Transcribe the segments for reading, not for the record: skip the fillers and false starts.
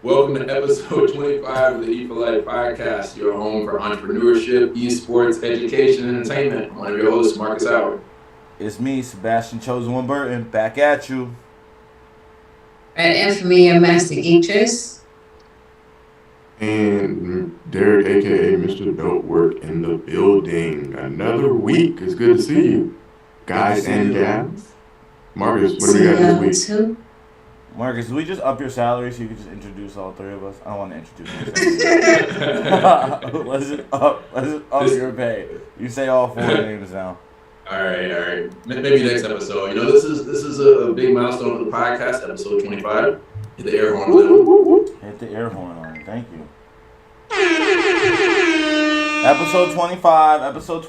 Welcome to episode 25 of the E for Life podcast, your home for entrepreneurship, esports, education, and entertainment. I'm one of your hosts, Marcus Howard. It's me, Sebastian Chosen One Burton, back at you. And Infamy and Master Geeches. And Derek, aka Mr. Dope Work, in the building. Another week. It's good to see you, guys and gals. Marcus, what do we got this week? Marcus, we just up your salary so you can just introduce all three of us? I don't want to introduce myself. Let's just up your pay. You say all four names now. All right. Maybe next episode. You know, this is a big milestone of the podcast, episode 25. Hit the air horn on that. Hit the air horn on it. Thank you. Episode 25, y'all. Some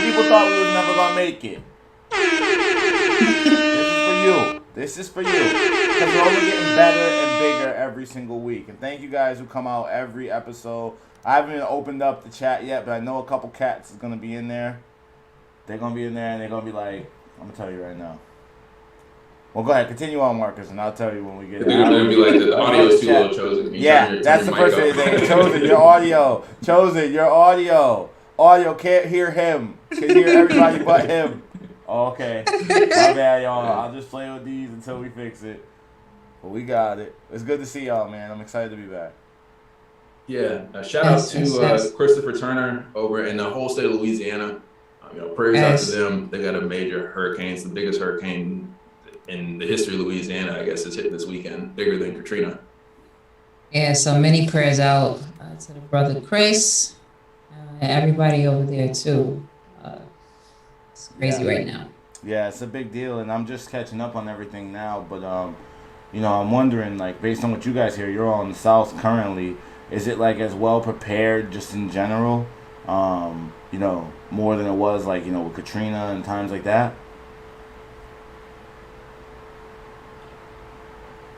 people thought we was never gonna make it. This is for you. Because we're only getting better and bigger every single week. And thank you guys who come out every episode. I haven't even opened up the chat yet, but I know a couple cats is gonna be in there. They're gonna be in there and they're gonna be like, I'm gonna tell you right now. Well, go ahead, continue on, Marcus, and I'll tell you when we get. They're gonna be like the audio is too low, Chosen. Yeah, that's the first thing. Chosen, your audio. Chosen, your audio. Audio can't hear him. Can hear everybody but him. Okay, my bad, y'all. I'll just play with these until we fix it. But we got it. It's good to see y'all, man. I'm excited to be back. Yeah, shout out to Christopher Turner over in the whole state of Louisiana. Prayers out to them. They got a major hurricane. It's the biggest hurricane in the history of Louisiana, I guess, is hitting this weekend, bigger than Katrina. Yeah, so many prayers out to the brother Chris and everybody over there too. It's crazy right now. Yeah, it's a big deal, and I'm just catching up on everything now. But I'm wondering, like, based on what you guys hear, you're all in the South currently. Is it like as well prepared, just in general? More than it was like with Katrina and times like that.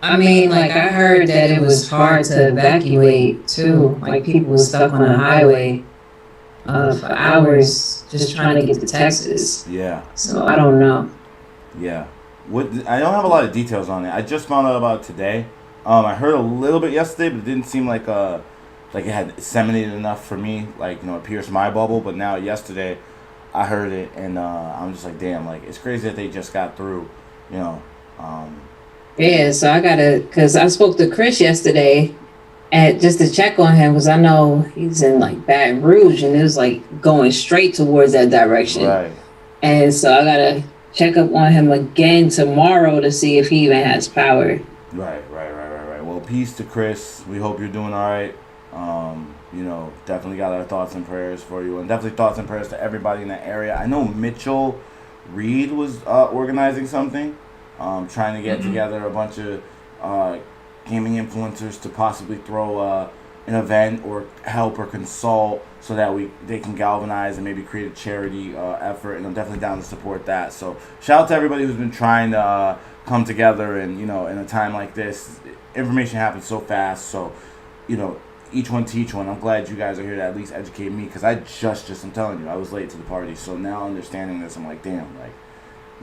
I mean, like, I heard that it was hard to evacuate too. Like, people were stuck on the highway for hours just trying to get to Texas. Yeah. So I don't know. Yeah. I don't have a lot of details on it. I just found out about it today. I heard a little bit yesterday, but it didn't seem like it had disseminated enough for me, it pierced my bubble. But now yesterday, I heard it, and I'm just like, damn, like, it's crazy that they just got through, Yeah, so because I spoke to Chris yesterday, and just to check on him, because I know he's in, like, Baton Rouge, and it was, like, going straight towards that direction. Right. And so I got to check up on him again tomorrow to see if he even has power. Right. Well, peace to Chris. We hope you're doing all right. Definitely got our thoughts and prayers for you, and definitely thoughts and prayers to everybody in that area. I know Mitchell Reed was organizing something, trying to get together a bunch of gaming influencers to possibly throw an event or help or consult so that they can galvanize and maybe create a charity effort, and I'm definitely down to support that. So shout out to everybody who's been trying to come together, and in a time like this, information happens so fast, so each one teach one. I'm glad you guys are here to at least educate me, because I'm telling you, I was late to the party. So now understanding this, I'm like, damn,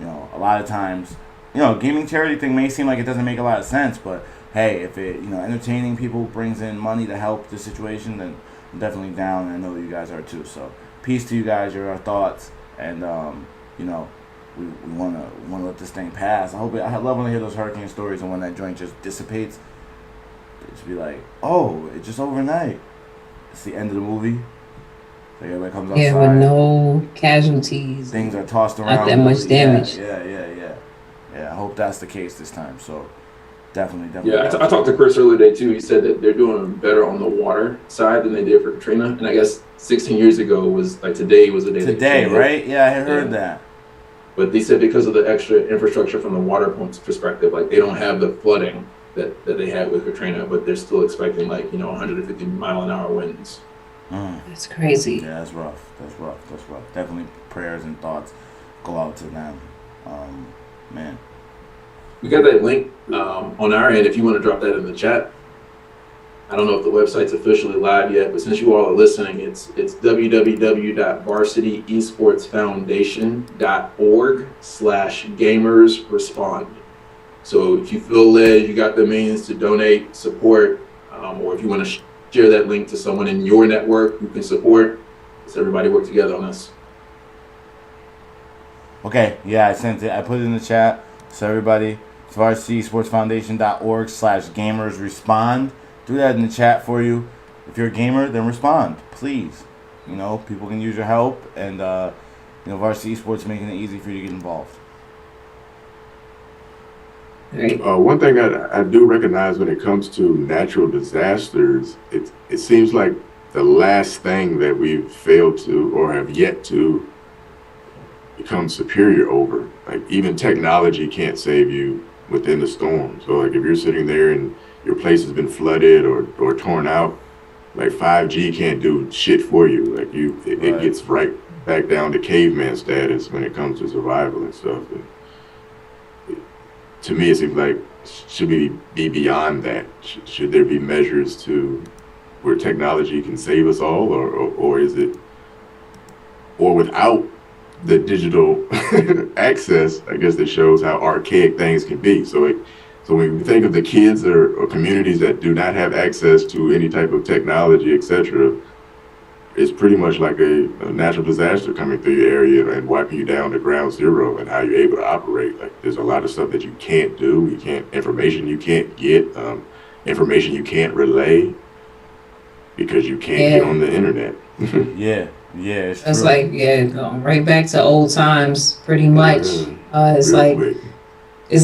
a lot of times, gaming charity thing may seem like it doesn't make a lot of sense, but hey, if it, entertaining people brings in money to help the situation, then I'm definitely down, and I know you guys are too. So peace to you guys. You're our thoughts, and we want to let this thing pass. I love when I hear those hurricane stories, and when that joint just dissipates. Just be like, oh, it's just overnight. It's the end of the movie. So everybody comes outside. Yeah, with no casualties. Things are tossed around. Not that much damage. Yeah. I hope that's the case this time. So definitely. Yeah, I talked to Chris earlier today too. He said that they're doing better on the water side than they did for Katrina. And I guess 16 years ago was like today was the day. Today, right? Yeah, I heard that. But they said because of the extra infrastructure from the water points perspective, like they don't have the flooding that they had with Katrina, but they're still expecting 150 mile an hour winds. That's crazy. Yeah, that's rough. Definitely prayers and thoughts go out to them. Man. We got that link on our end if you want to drop that in the chat. I don't know if the website's officially live yet, but since you all are listening, it's www.varsityesportsfoundation.org/gamersrespond. So if you feel led, you got the means to donate, support, or if you want to share that link to someone in your network who can support, let's everybody work together on this. Okay, yeah, I sent it. I put it in the chat. So everybody, varsityesportsfoundation.org/gamers respond. Do that in the chat for you. If you're a gamer, then respond, please. You know, people can use your help, and Varsity Esports making it easy for you to get involved. One thing I do recognize when it comes to natural disasters, it seems like the last thing that we've failed to or have yet to become superior over. Like even technology can't save you within the storm. So like if you're sitting there and your place has been flooded or torn out, like 5G can't do shit for you. Like it gets right back down to caveman status when it comes to survival and stuff. And to me, it seems like should we be beyond that? Should there be measures to where technology can save us all, or is it, or without the digital access, I guess that shows how archaic things can be. So when we think of the kids or communities that do not have access to any type of technology, etc., it's pretty much like a natural disaster coming through your area and wiping you down to ground zero, and how you're able to operate. Like there's a lot of stuff that you can't do. Information you can't get, information you can't relay because you can't get on the internet. Yeah, it's That's true. like, going right back to old times, pretty much. It's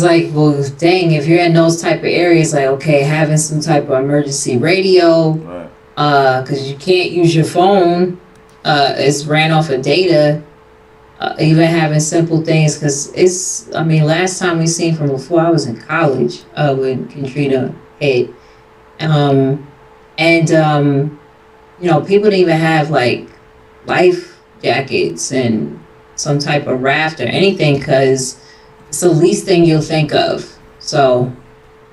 like, well, dang, if you're in those type of areas, like, okay, having some type of emergency radio, Right. Because you can't use your phone, it's ran off of data. Even having simple things, because last time we seen from before I was in college, when Katrina hit, people didn't even have like life jackets and some type of raft or anything, because it's the least thing you'll think of. So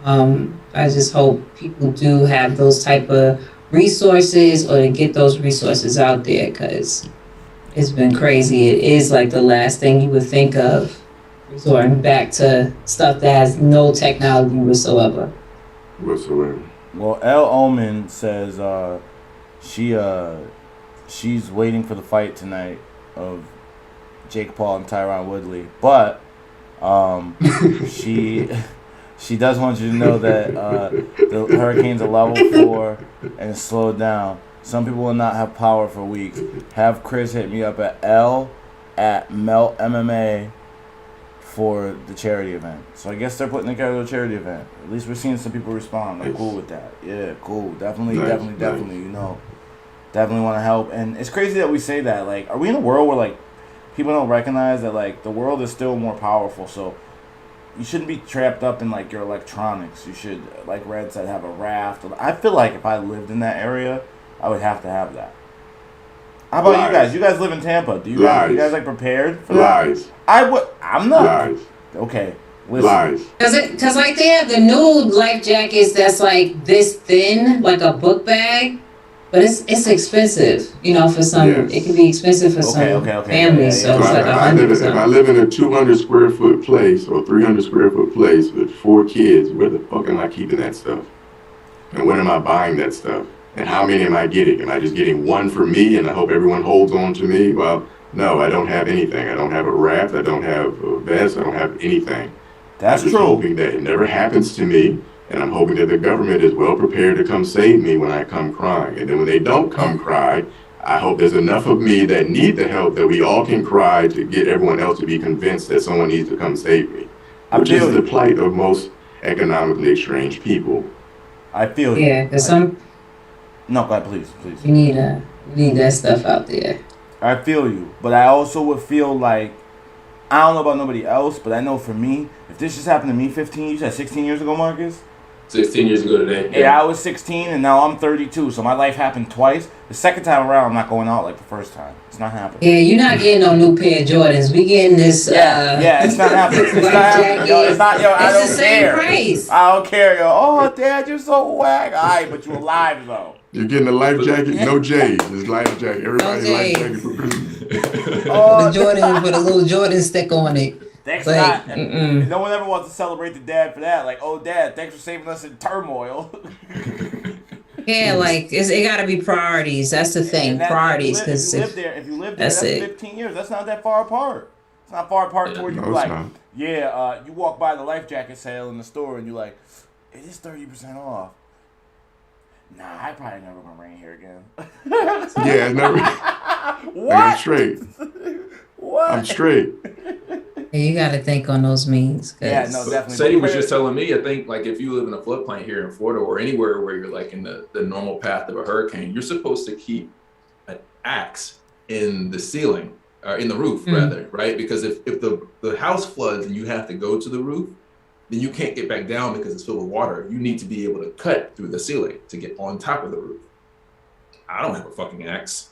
I just hope people do have those type of resources, or to get those resources out there, because it's been crazy. It is like the last thing you would think of, resorting back to stuff that has no technology whatsoever. Well, El Omen says she's waiting for the fight tonight of Jake Paul and Tyron Woodley, but she does want you to know that the hurricane's a level 4 and it's slowed down. Some people will not have power for weeks. Have Chris hit me up at Melt MMA for the charity event. So I guess they're putting together a charity event. At least we're seeing some people respond. I'm cool with that. Yeah, cool. Definitely. You know, definitely want to help. And it's crazy that we say that. Like, are we in a world where like people don't recognize that like the world is still more powerful? So you shouldn't be trapped up in like your electronics. You should, like Red said, have a raft. I feel like if I lived in that area, I would have to have that. How about you guys? You guys live in Tampa. Do you guys like prepared for that? Lies. I'm not. Lies. Okay. Listen. Lies. Cause like they have the new life jackets that's like this thin, like a book bag, but it's expensive. For some, it can be expensive for some families. So it's like if I live in a 200 square foot place or 300 square foot place with 4 kids, where the fuck am I keeping that stuff? And when am I buying that stuff? And how many am I getting? Am I just getting one for me and I hope everyone holds on to me? Well, no, I don't have anything. I don't have a raft. I don't have a vest. I don't have anything. That's I'm just hoping that it never happens to me, and I'm hoping that the government is well prepared to come save me when I come crying. And then when they don't come cry, I hope there's enough of me that need the help that we all can cry to get everyone else to be convinced that someone needs to come save me. Which is the plight of most economically estranged people. I feel you. Yeah, because some... No, go ahead, please. You need that stuff out there. I feel you, but I also would feel like, I don't know about nobody else, but I know for me, if this just happened to me 16 years ago, Marcus? 16 years ago today. Yeah, I was 16 and now I'm 32, so my life happened twice. The second time around, I'm not going out like the first time. It's not happening. Yeah, you're not getting no new pair of Jordans. We getting this. Yeah, it's not happening. It's not happening. Yo, it's not. Yo, I don't care. It's the same price. I don't care. Yo, oh, Dad, you're so whack. All right, but you're alive though. You're getting a life jacket, no J's. It's life jacket. Everybody's life jacket for Christmas. The Jordan with a little Jordan stick on it. Thanks Like, for not. No one ever wants to celebrate the dad for that. Like, oh, Dad, thanks for saving us in turmoil. yeah, like it got to be priorities. That's the thing, priorities. Because if you live there, that's 15 years. That's not that far apart. It's not far apart to where you like, you walk by the life jacket sale in the store and you're like, it is 30% off. Nah, I probably never gonna bring it here again. Yeah, never. What? Like, I'm straight. What? I'm straight. you got to think on those means. Yeah, no, definitely. Sadie was just telling me, I think, like, if you live in a floodplain here in Florida or anywhere where you're like in the normal path of a hurricane, you're supposed to keep an axe in the ceiling, or in the roof, rather, right? Because if the house floods and you have to go to the roof, then you can't get back down because it's filled with water. You need to be able to cut through the ceiling to get on top of the roof. I don't have a fucking axe.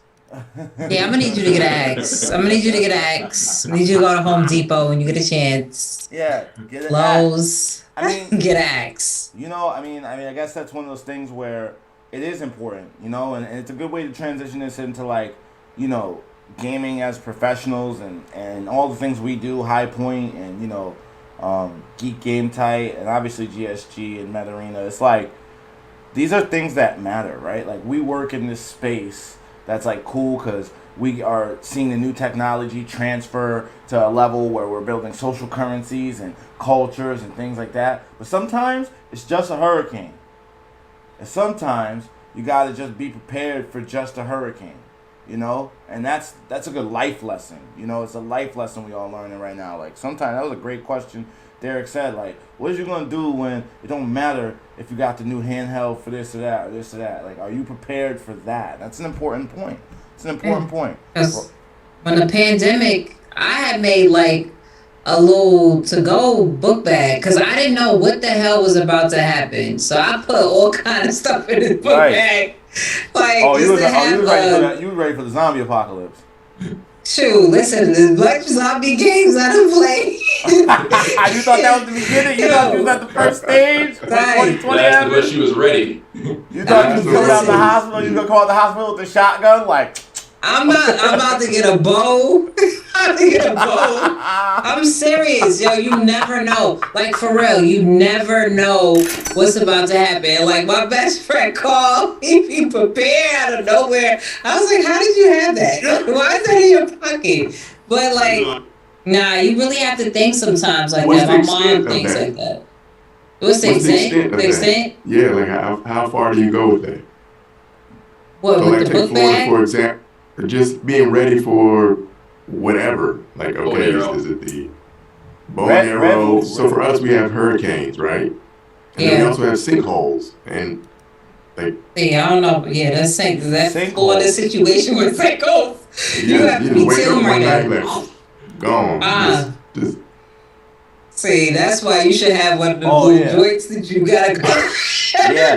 Yeah, I'm gonna need you to get an axe. I need you to go to Home Depot when you get a chance. Yeah, get an Lowe's. axe. I mean, get an axe. You know, I mean, I guess that's one of those things where it is important, you know, and it's a good way to transition this into, like, you know, gaming as professionals and all the things we do, High Point and, you know, Geek Game Tight and obviously GSG and Meta Arena. It's like, these are things that matter, right? Like, we work in this space that's like cool because we are seeing the new technology transfer to a level where we're building social currencies and cultures and things like that. But sometimes it's just a hurricane. And sometimes you got to just be prepared for just a hurricane, you know? And that's a good life lesson. You know, it's a life lesson we all learning right now. Like, sometimes, that was a great question Derek said, like, what are you going to do when it don't matter if you got the new handheld for this or that or this or that? Like, are you prepared for that? That's an important point. It's an important point. When the pandemic, I had made, like, a little to-go book bag because I didn't know what the hell was about to happen. So I put all kind of stuff in this book bag. Like, you was ready for the zombie apocalypse. Shoot, listen, the Black Zombie games I done played. You thought that was the beginning? You thought you was at the first stage? Right. But she was ready. You thought you was going out the hospital, you was going to call out the hospital with a shotgun? Like, I'm about to get a bow. I'm serious, yo. You never know. Like, for real, you never know what's about to happen. Like, my best friend called. He prepared out of nowhere. I was like, how did you have that? Why is that in your pocket? But, like, nah, you really have to think sometimes like that. My mom thinks like that. What's the extent? Yeah, like, how far do you go with that? What, so, with like, the book bag? For example, just being ready for whatever. Like, okay, is it the bow and arrow? So for us, we have hurricanes, right? And then we also have sinkholes. And, like... Yeah, I don't know. Yeah, that's Florida situation with sinkholes. You have to be chilling right now. Gone. Just see, that's why you should have one of the blue joints that you gotta go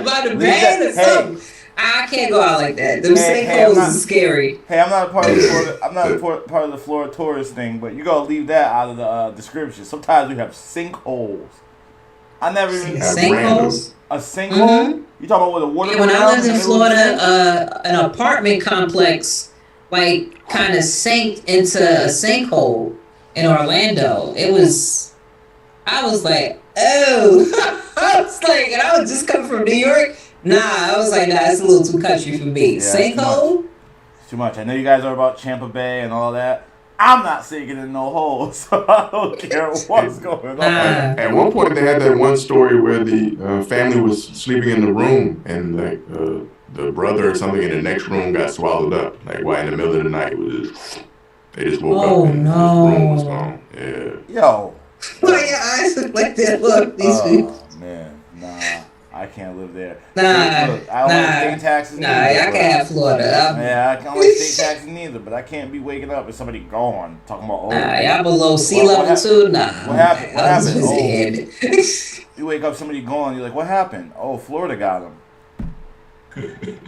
by the band or something. I can't go out like that. Them sinkholes is scary. Hey, I'm not a part of the Florida. I'm not a part of the Florida tourist thing, but you gotta leave that out of the description. Sometimes we have sinkholes. I never even sinkholes. A sinkhole? You talking about with a water? Yeah, when I lived in Florida, an apartment complex like kind of sank into a sinkhole in Orlando. I was like, oh, I was like, and I was just coming from New York. Nah, I was like, nah, it's a little too country for me. Yeah, sinkhole? Too much. I know you guys are about Tampa Bay and all that. I'm not sinking in no hole, so I don't care what's going on. At one point, they had that one story where the family was sleeping in the room, and like the brother or something in the next room got swallowed up. Like, in the middle of the night, they just woke up and the room was gone. Yeah. Yo. Why your eyes look like that? Look, these people. Man, nah. I can't live there. Look, I don't like state taxes neither. I can't have Florida. Yeah, I can't like state taxes neither, but I can't be waking up and somebody gone talking about, y'all below sea level too? Nah. What happened? What happened? You wake up, somebody gone, you're like, what happened? Oh, Florida got him.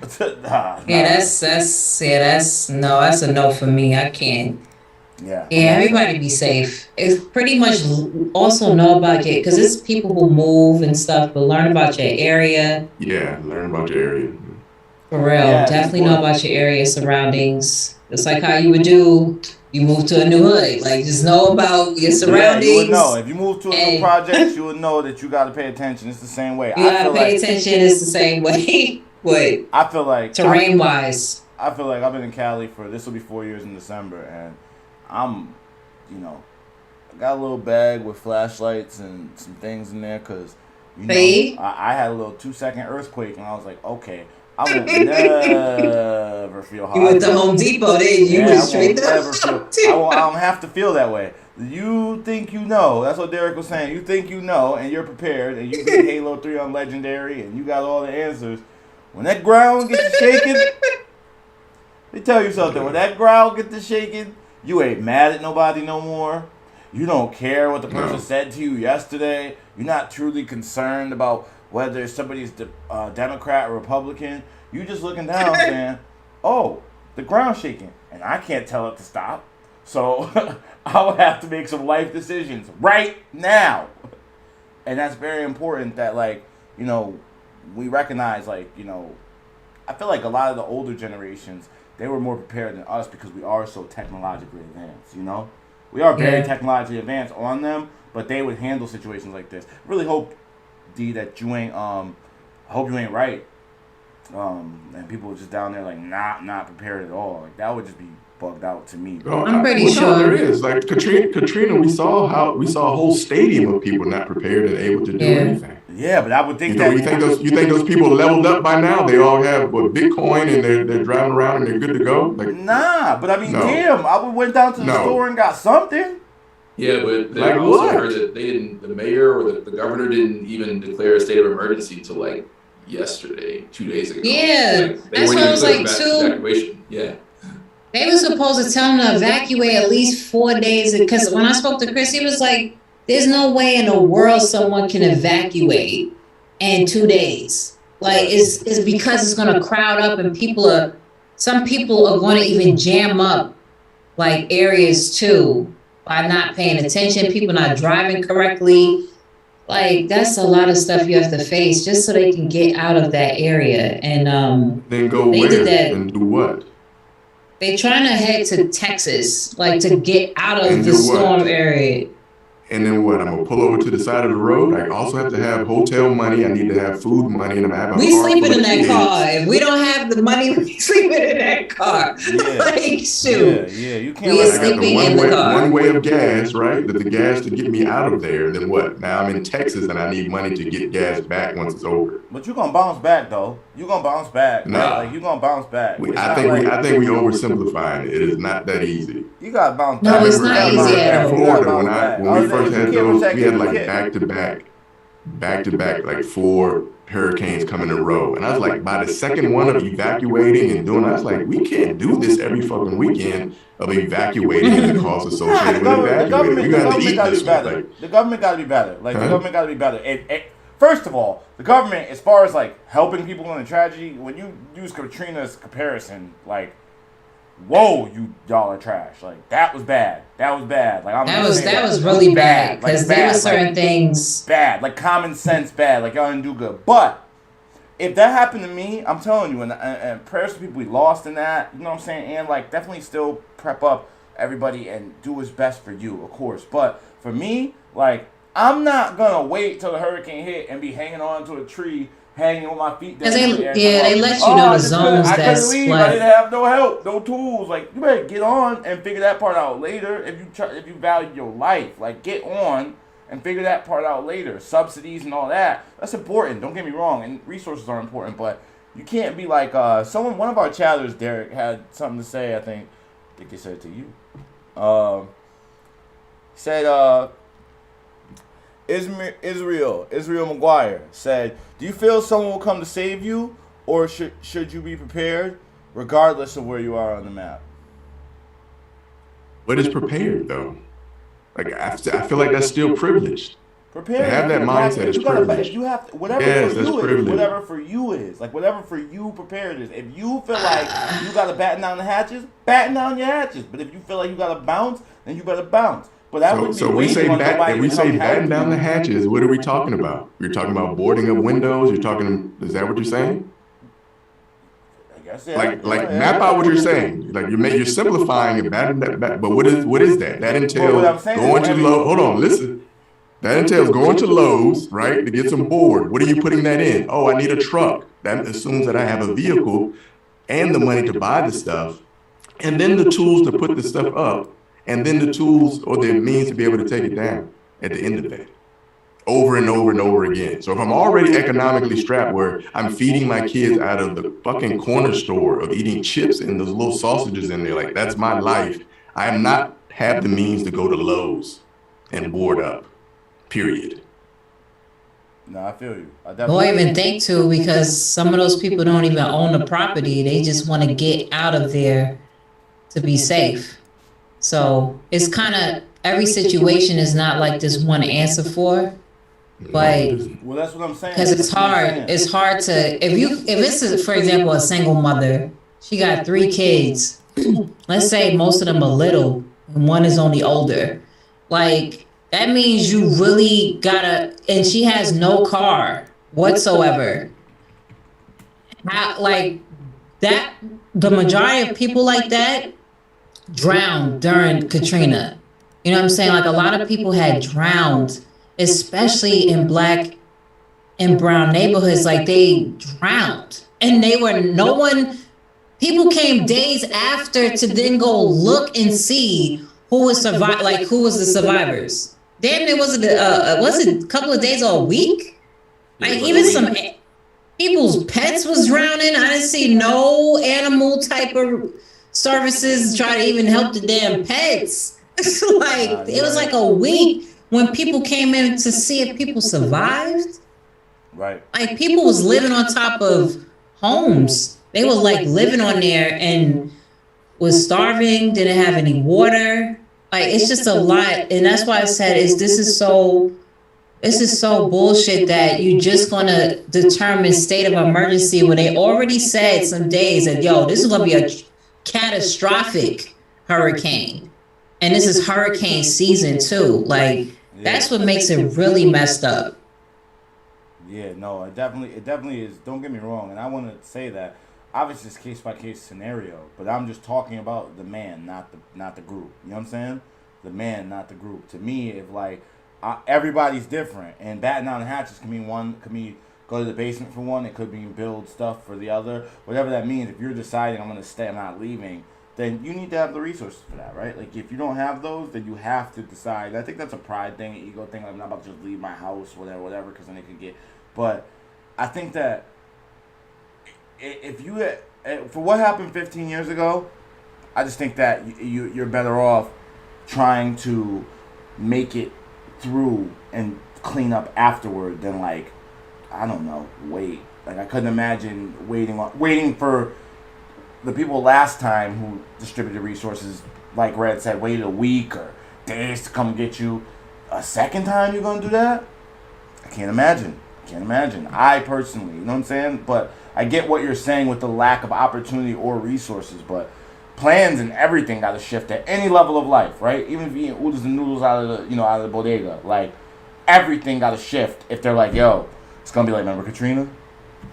That's a no for me. I can't. Yeah, everybody be safe. It's pretty much also know about your, because it's people who move and stuff, but learn about your area. Yeah, learn about your area. For real, Yeah, definitely know about your area surroundings. It's like how you would do. You move to a new hood, like just know about your Yeah, you would know. surroundings, If you move to a new and project, you would know that you got to pay attention. It's the same way. you gotta pay attention. It's the same way, but I feel like terrain wise. I feel like I've been in Cali for this will be 4 years in December, and I'm, you know, I got a little bag with flashlights and some things in there because, you know, I had a little 2-second earthquake, and I was like, okay, I won't never feel hot. You went to Home Depot, then you went straight to Home Depot. I don't have to feel that way. You think you know. That's what Derek was saying. You think you know, and you're prepared, and you get Halo 3 on Legendary, and you got all the answers. When that ground gets shaking, let me tell you something. When that ground gets to shaking, you ain't mad at nobody no more. You don't care what the person said to you yesterday. You're not truly concerned about whether somebody's Democrat or Republican. You just looking down saying, oh, the ground's shaking, and I can't tell it to stop. So I would have to make some life decisions right now. And that's very important that, like, you know, we recognize, like, you know, I feel like a lot of the older generations, they were more prepared than us because we are so technologically advanced, you know? We are very technologically advanced on them, but they would handle situations like this. Really hope, D, that you ain't, I hope you ain't right. And people are just down there, like, not prepared at all. Like, that would just be bugged out to me. I'm pretty sure there is. Like Katrina, we saw a whole stadium of people not prepared and able to do anything. Yeah, but I would think you think those people leveled up by now? They all have Bitcoin and they're driving around and they're good to go. Like, nah, but I mean, damn, I went down to the store and got something. Yeah, but they also heard that they didn't. The mayor or the governor didn't even declare a state of emergency until like yesterday, 2 days ago. Yeah, like, that's what I was like too. Evacuation. Yeah. They were supposed to tell him to evacuate at least 4 days. Because when I spoke to Chris, he was like, there's no way in the world someone can evacuate in 2 days. Like, it's because it's going to crowd up and some people are going to even jam up, like, areas too by not paying attention, people not driving correctly. Like, that's a lot of stuff you have to face just so they can get out of that area. And then go they where did that. And do what? They trying to head to Texas, like to get out of the storm area. And then what? I'm gonna pull over to the side of the road. I also have to have hotel money. I need to have food money, and I'm gonna have a we car sleeping in that kids. car. If we don't have the money, we sleeping in that car. Yeah. Like, shoot. Yeah, you can't. We I sleeping got in the car. one way of gas, right? That the gas to get me out of there. Then what? Now I'm in Texas, and I need money to get gas back once it's over. But you're gonna bounce back, though. You're gonna bounce back. Nah. Right? Like, you're gonna bounce back. I think we oversimplifying it. It is not that easy. You gotta bounce No, back. it's not easy at all. Florida, when we first had those, we had like back to back, like 4 hurricanes coming in a row. And I was like, by the second one of evacuating and doing, I was like, we can't do this every fucking weekend of evacuating and the costs associated with evacuating. You got to eat this one. The government got to be better. Like, the government got to be better. First of all, the government, as far as like helping people in a tragedy, when you use Katrina's comparison, like, whoa, y'all are trash. Like, that was bad. That was bad. Like, that was really bad because there were certain things bad, like common sense bad. Like, y'all didn't do good. But if that happened to me, I'm telling you, and prayers to people we lost in that. You know what I'm saying? And like, definitely still prep up everybody and do what's best for you, of course. But for me, like, I'm not gonna wait till the hurricane hit and be hanging on to a tree, hanging with my feet down. They let you know the zones that's leave. I didn't have no help, no tools. Like, you better get on and figure that part out later. If you value your life, like, get on and figure that part out later. Subsidies and all that's important. Don't get me wrong, and resources are important, but you can't be like one of our chatters, Derek, had something to say. I think they said it to you. Said Israel McGuire said, do you feel someone will come to save you, or should you be prepared regardless of where you are on the map? What is prepared, though? Like, I feel like that's still privileged. Prepared. To have that mindset is privileged. You have to, whatever for you is. Like, whatever for you prepared is. If you feel like you got to batten down the hatches, batten down your hatches. But if you feel like you got to bounce, then you better bounce. But so we say batten down the hatches. What are we talking about? You're talking about boarding up windows. Is that what you're saying? guess. Yeah. Like map out what you're saying. Like you're simplifying it back. But what is that? That entails going to Lowe's. Hold on, listen. That entails going to Lowe's, right, to get some board. What are you putting that in? Oh, I need a truck. That assumes that I have a vehicle and the money to buy the stuff, and then the tools to put the stuff up, and then the tools or the means to be able to take it down at the end of that, over and over and over again. So if I'm already economically strapped where I'm feeding my kids out of the fucking corner store of eating chips and those little sausages in there, like that's my life, I am not have the means to go to Lowe's and board up. Period. No, I feel you. Don't even think to, because some of those people don't even own the property. They just want to get out of there to be safe. So it's kind of, every situation is not like this one answer for, but well, that's what I'm saying. Because it's hard. It's hard to, if it's, for example, a single mother, she got 3 kids. Let's say most of them are little and one is only older. Like, that means you really gotta, and she has no car whatsoever. Like that, the majority of people like that drowned during Katrina. You know what I'm saying? Like a lot of people had drowned, especially in black and brown neighborhoods. Like they drowned, and they were no one. People came days after to then go look and see who was survive, like who was the survivors. Damn, it was it a couple of days or a week? Like even some people's pets was drowning. I didn't see no animal type of services try to even help the damn pets. Like it was like a week when people came in to see if people survived. Right. Like people was living on top of homes. They were like living on there and was starving, didn't have any water. Like it's just a lot, and that's why I said this is so bullshit that you just gonna determine state of emergency when they already said some days that this is gonna be a catastrophic hurricane, and this is hurricane season too. Like that's what makes it really messed up. Yeah, no, it definitely is. Don't get me wrong, and I want to say that obviously it's case by case scenario, but I'm just talking about the man, not the group. You know what I'm saying? The man, not the group. To me, if like everybody's different, and batting down the hatches can mean one, could mean go to the basement for one. It could mean build stuff for the other. Whatever that means. If you're deciding I'm gonna stay, I'm not leaving, then you need to have the resources for that, right? Like if you don't have those, then you have to decide. I think that's a pride thing, an ego thing. Like, I'm not about to just leave my house, whatever, because then it could get. But I think that if you for what happened 15 years ago, I just think that you're better off trying to make it through and clean up afterward than like, I don't know, wait. Like I couldn't imagine waiting for the people last time who distributed resources, like Red said, waited a week or days to come get you. A second time you're gonna do that? I can't imagine. I personally, you know what I'm saying? But I get what you're saying with the lack of opportunity or resources, but plans and everything got to shift at any level of life, right? Even if you're eating oodles and noodles out of the bodega, like everything got to shift. If they're like, yo, it's gonna be like, remember Katrina?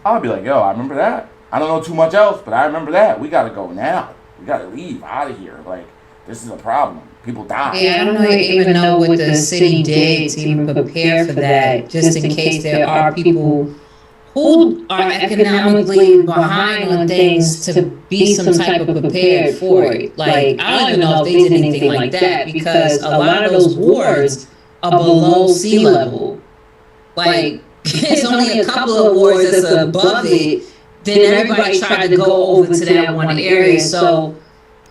I'll be like, yo, I remember that. I don't know too much else, but I remember that. We gotta go now. We gotta leave out of here. Like this is a problem. People die. Yeah, I don't even know what the city did to even prepare for that, just in case there are people who are economically behind on things to be some type of prepared for it. Like, I don't even know if they did anything like that, because a lot of those wards are below sea level. Like, it's only a couple of wards that's above it. Then everybody tried to go over to that one area. So,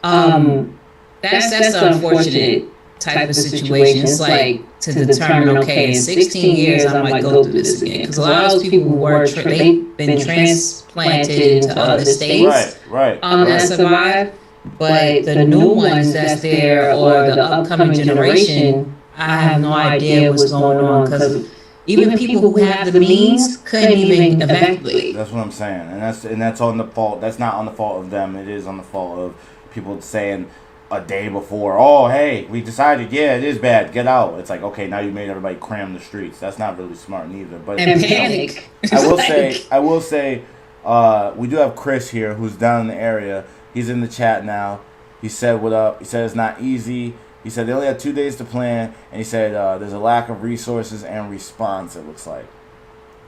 that's an unfortunate type of situation. It's like to determine, okay, in 16 years I might go through this again, because a lot of those people were they've been transplanted into other states, right, that survive. But the new ones that's there, or the upcoming generation, I have no idea what's going on, because even people who have the means couldn't even evacuate. That's what I'm saying, and that's on the fault. That's not on the fault of them. It is on the fault of people saying a day before, oh, hey, we decided, yeah, it is bad, get out. It's like, okay, now you made everybody cram the streets. That's not really smart neither. But and panic. I will say, We do have Chris here, who's down in the area. He's in the chat now. He said what up. He said it's not easy. He said they only had 2 days to plan, and he said there's a lack of resources and response, it looks like.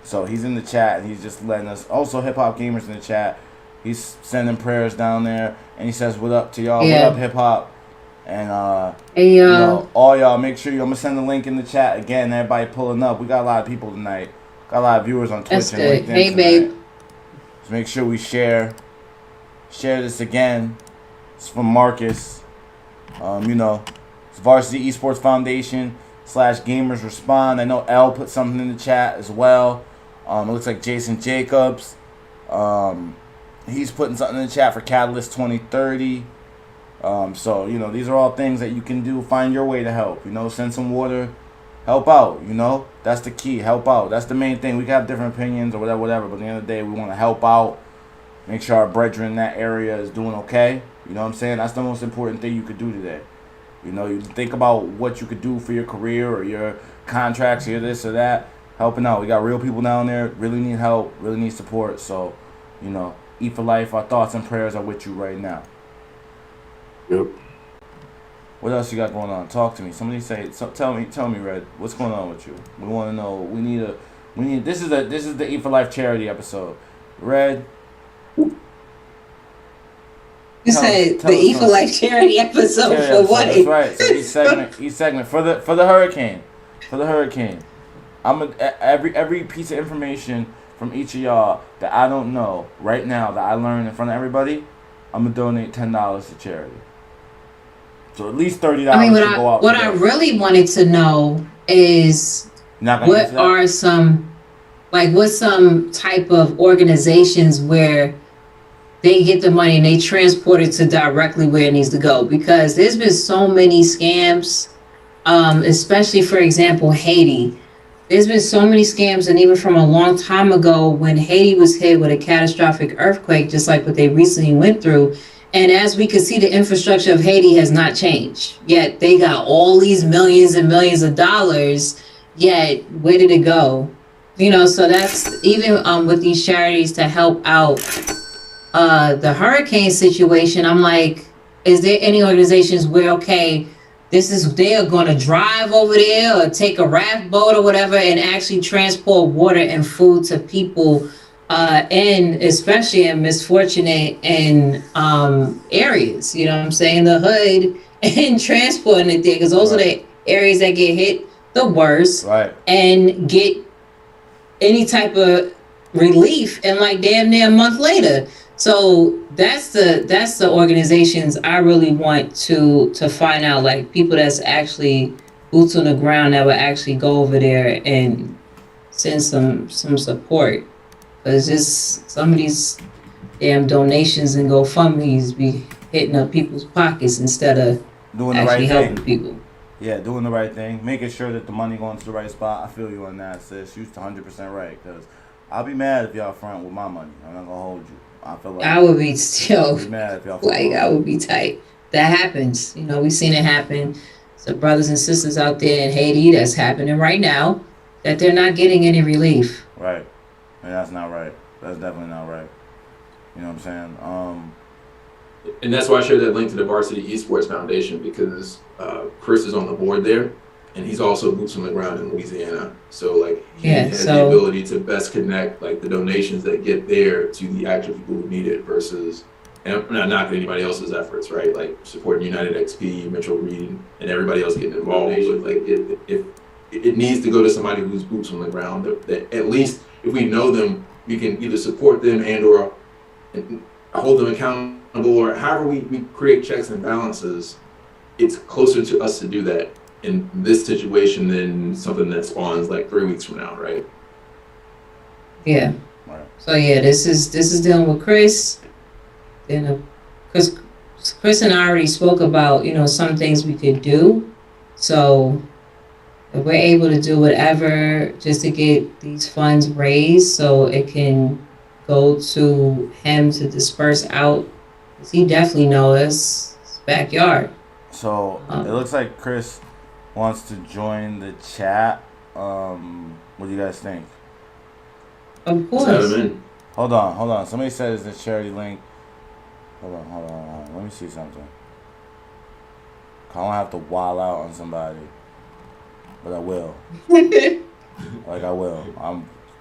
So he's in the chat, and he's just letting us. Also, Hip Hop Gamers in the chat. He's sending prayers down there, and he says what up to y'all. Yeah. What up, Hip Hop? And Hey, you know, all y'all, make sure I'm gonna send the link in the chat again. Everybody pulling up. We got a lot of people tonight. Got a lot of viewers on Twitch That's and good. LinkedIn Hey, tonight. babe. Just make sure we share this again. It's from Marcus. You know, it's Varsity Esports Foundation / Gamers Respond. I know L put something in the chat as well. It looks like Jason Jacobs. He's putting something in the chat for Catalyst 2030. So, you know, these are all things that you can do. Find your way to help. You know, send some water. Help out, you know. That's the key. Help out. That's the main thing. We can have different opinions or whatever. But at the end of the day, we want to help out. Make sure our brethren in that area is doing okay. You know what I'm saying? That's the most important thing you could do today. You know, you think about what you could do for your career or your contracts or this or that. Helping out. We got real people down there. Really need help. Really need support. So, you know, Eat for Life. Our thoughts and prayers are with you right now. Yep. What else you got going on? Talk to me. Somebody say. Tell me, Red. What's going on with you? We want to know. We need. This is the Eat for Life charity episode. Red. You said the E for Life charity episode for what? That's right. So each segment for the hurricane. I'm every piece of information from each of y'all that I don't know right now that I learned in front of everybody, I'm gonna donate $10 to charity. So at least $30 I mean, to go out. what I really wanted to know is what's some type of organizations where they get the money and they transport it to directly where it needs to go, because there's been so many scams, especially, for example, Haiti. There's been so many scams, and even from a long time ago when Haiti was hit with a catastrophic earthquake, just like what they recently went through. And as we can see, the infrastructure of Haiti has not changed. Yet they got all these millions and millions of dollars, yet where did it go? You know, so that's even with these charities to help out the hurricane situation. I'm like, is there any organizations where, okay, they are going to drive over there or take a raft boat or whatever and actually transport water and food to people especially in misfortunate and areas, you know what I'm saying, the hood, and transporting it there, because those are the areas that get hit the worst, and get any type of relief and like damn near a month later. So that's the organizations I really want to find out, like people that's actually boots on the ground that will actually go over there and send some support. Because just some of these damn donations and GoFundMes be hitting up people's pockets instead of doing the actually right helping thing. people. Yeah, doing the right thing, making sure that the money going to the right spot. I feel you on that, sis. You're 100% right. Because I'll be mad if y'all front with my money. I'm not gonna hold you. I feel like I would be still mad if y'all like I would be tight. That happens. You know, we've seen it happen. So brothers and sisters out there in Haiti, that's happening right now, that they're not getting any relief. Right. And that's not right. That's definitely not right. You know what I'm saying? And that's why I shared that link to the Varsity Esports Foundation, because Chris is on the board there, and he's also boots on the ground in Louisiana. So like he has the ability to best connect like the donations that get there to the actual people who need it, versus, and I'm not knocking anybody else's efforts, right? Like supporting United XP, Mitchell Reed, and everybody else getting involved with like it needs to go to somebody who's boots on the ground. That at least if we know them, we can either support them and or hold them accountable, or however we create checks and balances. It's closer to us to do that in this situation than something that spawns like 3 weeks from now, right? Yeah. Right. So yeah, this is dealing with Chris. Then because Chris and I already spoke about, you know, some things we could do. So if we're able to do whatever just to get these funds raised so it can go to him to disperse out, because he definitely knows his backyard. So it looks like Chris wants to join the chat. What do you guys think? Of course. Let's have him in. Hold on. Somebody said it's the charity link. Hold on. Let me see something. I don't have to wild out on somebody, but I will. Like I will.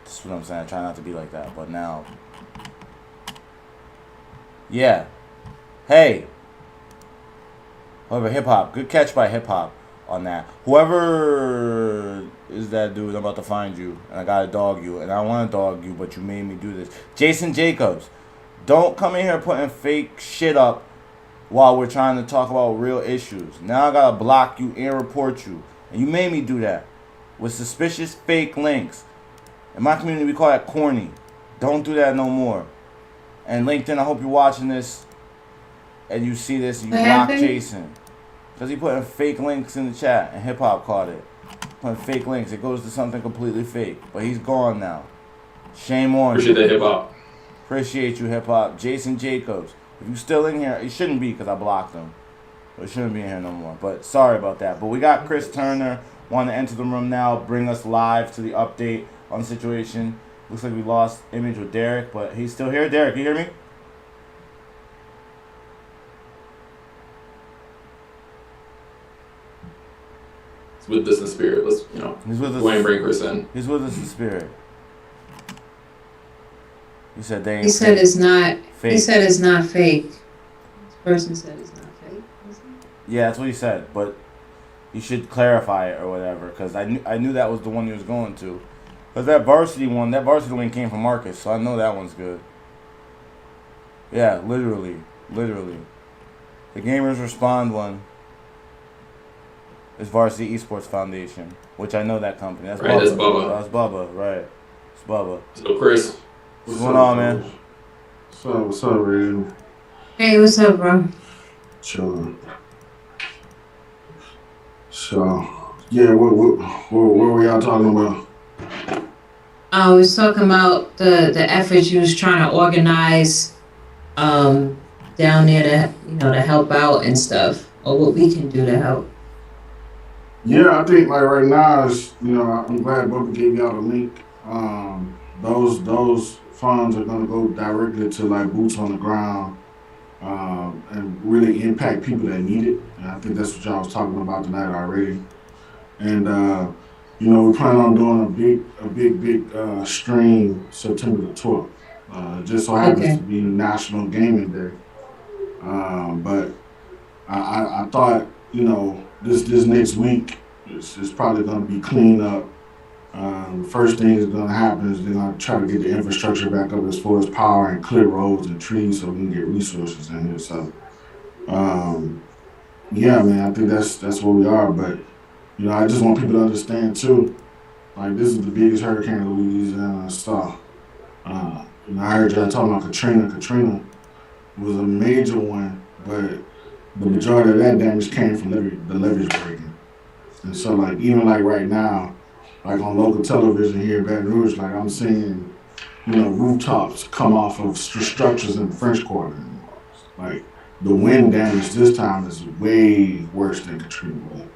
That's what I'm saying. I try not to be like that, but now. Yeah. Hey. However, hip hop. Good catch by hip hop on that. Whoever is that dude, I'm about to find you, and I gotta dog you, and I want to dog you, but you made me do this. Jason Jacobs, don't come in here putting fake shit up while we're trying to talk about real issues. Now I gotta block you and report you, and you made me do that with suspicious fake links. In my community, we call that corny. Don't do that no more. And LinkedIn, I hope you're watching this and you see this and you block Jason. Because he put in fake links in the chat and hip hop caught it. Putting fake links. It goes to something completely fake. But he's gone now. Shame on you. Appreciate that, hip hop. Appreciate you, hip hop. Jason Jacobs. If you're still in here, it shouldn't be because I blocked him. But it shouldn't be in here no more. But sorry about that. But we got Chris Turner wanting to enter the room now, bring us live to the update on the situation. Looks like we lost image with Derek, but he's still here. Derek, you hear me? It's with us in spirit. Let's, He's with us. go ahead and bring Chris in. He's with us in spirit. He said they ain't He said it's not. fake. He said it's not fake. This person said it's not fake. Yeah, that's what he said, but you should clarify it or whatever, because I knew that was the one he was going to. Because that varsity link came from Marcus, so I know that one's good. Yeah, literally. The Gamers Respond one is Varsity Esports Foundation, which I know that company. That's Right, Bubba. that's Bubba. That's Bubba, right. It's Bubba. So, Chris. What's going on, man? What's up, Red? Hey, what's up, bro? Chilling. So, yeah, what were y'all talking about? I was talking about the efforts you was trying to organize down there to help out and stuff, or what we can do to help. Yeah, I think like right now is I'm glad Booker gave y'all the link. Those funds are gonna go directly to like boots on the ground and really impact people that need it. And I think that's what y'all was talking about tonight already. And we plan on doing a big stream September the 12th. Just so happens to be National Gaming Day. But I thought, this next week is probably going to be clean up. The first thing that's going to happen is they're going to try to get the infrastructure back up as far as power and clear roads and trees so we can get resources in here. So, yeah, man, I think that's where we are. But, I just want people to understand, too, like, this is the biggest hurricane Louisiana saw. I heard y'all talking about Katrina. Katrina was a major one, but the majority of that damage came from the levees breaking. And so, like, even like right now, like on local television here in Baton Rouge, like I'm seeing, rooftops come off of structures in the French Quarter. Like, the wind damage this time is way worse than Katrina was.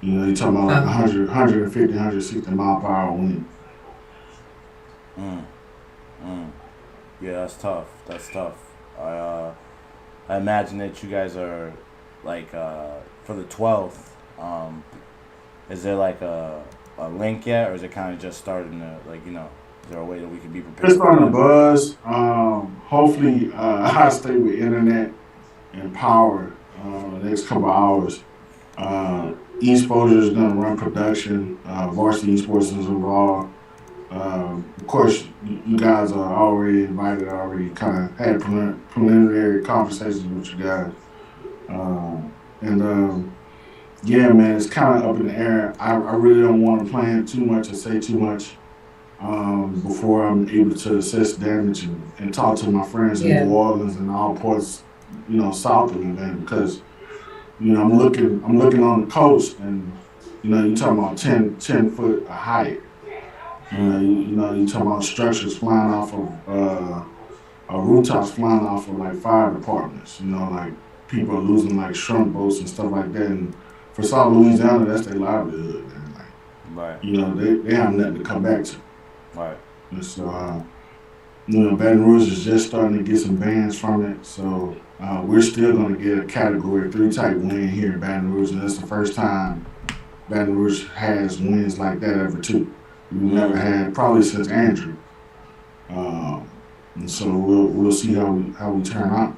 You're talking about like 100, 150, 160 mile per hour wind. Yeah, that's tough. I imagine that you guys are like for the 12th. Is there like a link yet, or is it kind of just starting to is there a way that we can be prepared? It's starting to buzz. Hopefully, I stay with internet and power the next couple hours. Esports is going to run production. Varsity Esports is involved. Of course, you guys are already invited. I already kind of had preliminary conversations with you guys. Yeah, man, it's kind of up in the air. I really don't want to plan too much or say too much before I'm able to assess damage and talk to my friends in New Orleans and all ports, south of me, man, because I'm looking on the coast, and you're talking about 10 foot of height. You're talking about structures flying off of rooftops flying off of like fire departments. Like people are losing like shrimp boats and stuff like that. And for South Louisiana, that's their livelihood. Man. Like, right. They have nothing to come back to. Right. And so, Baton Rouge is just starting to get some bans from it, so we're still going to get a Category 3 type win here in Baton Rouge, and it's the first time Baton Rouge has wins like that ever too. We've never had, probably since Andrew. And so we'll see how we turn out.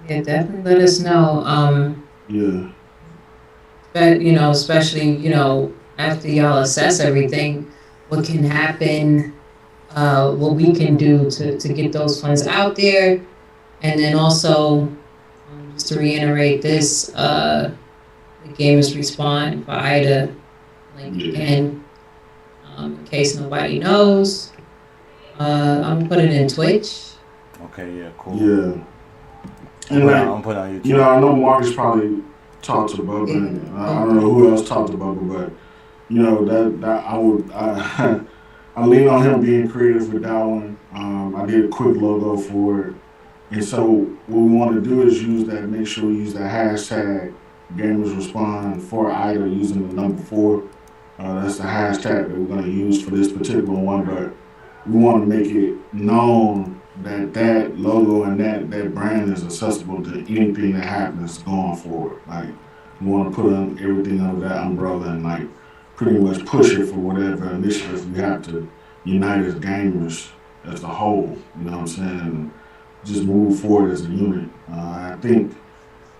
Yeah, definitely let us know. Yeah. But especially after y'all assess everything, what can happen, what we can do to get those funds out there, and then also just to reiterate this, the Gamers Respond for Ida link again, in case nobody knows. I'm gonna put it in Twitch. Okay, yeah, cool. Yeah. And I'm putting on YouTube. I know Marcus probably talked to Bubba, and I don't know who else talked to Bubba, but I lean on him being creative with that one. I did a quick logo for it, and so what we want to do is make sure we use that hashtag Gamers Respond for Ida using the number 4. That's the hashtag that we're going to use for this particular one, but we want to make it known that logo and that brand is accessible to anything that happens going forward. Like, we want to put everything under that umbrella and pretty much push it for whatever initiatives we have to unite as gamers as a whole. You know what I'm saying? And just move forward as a unit. I think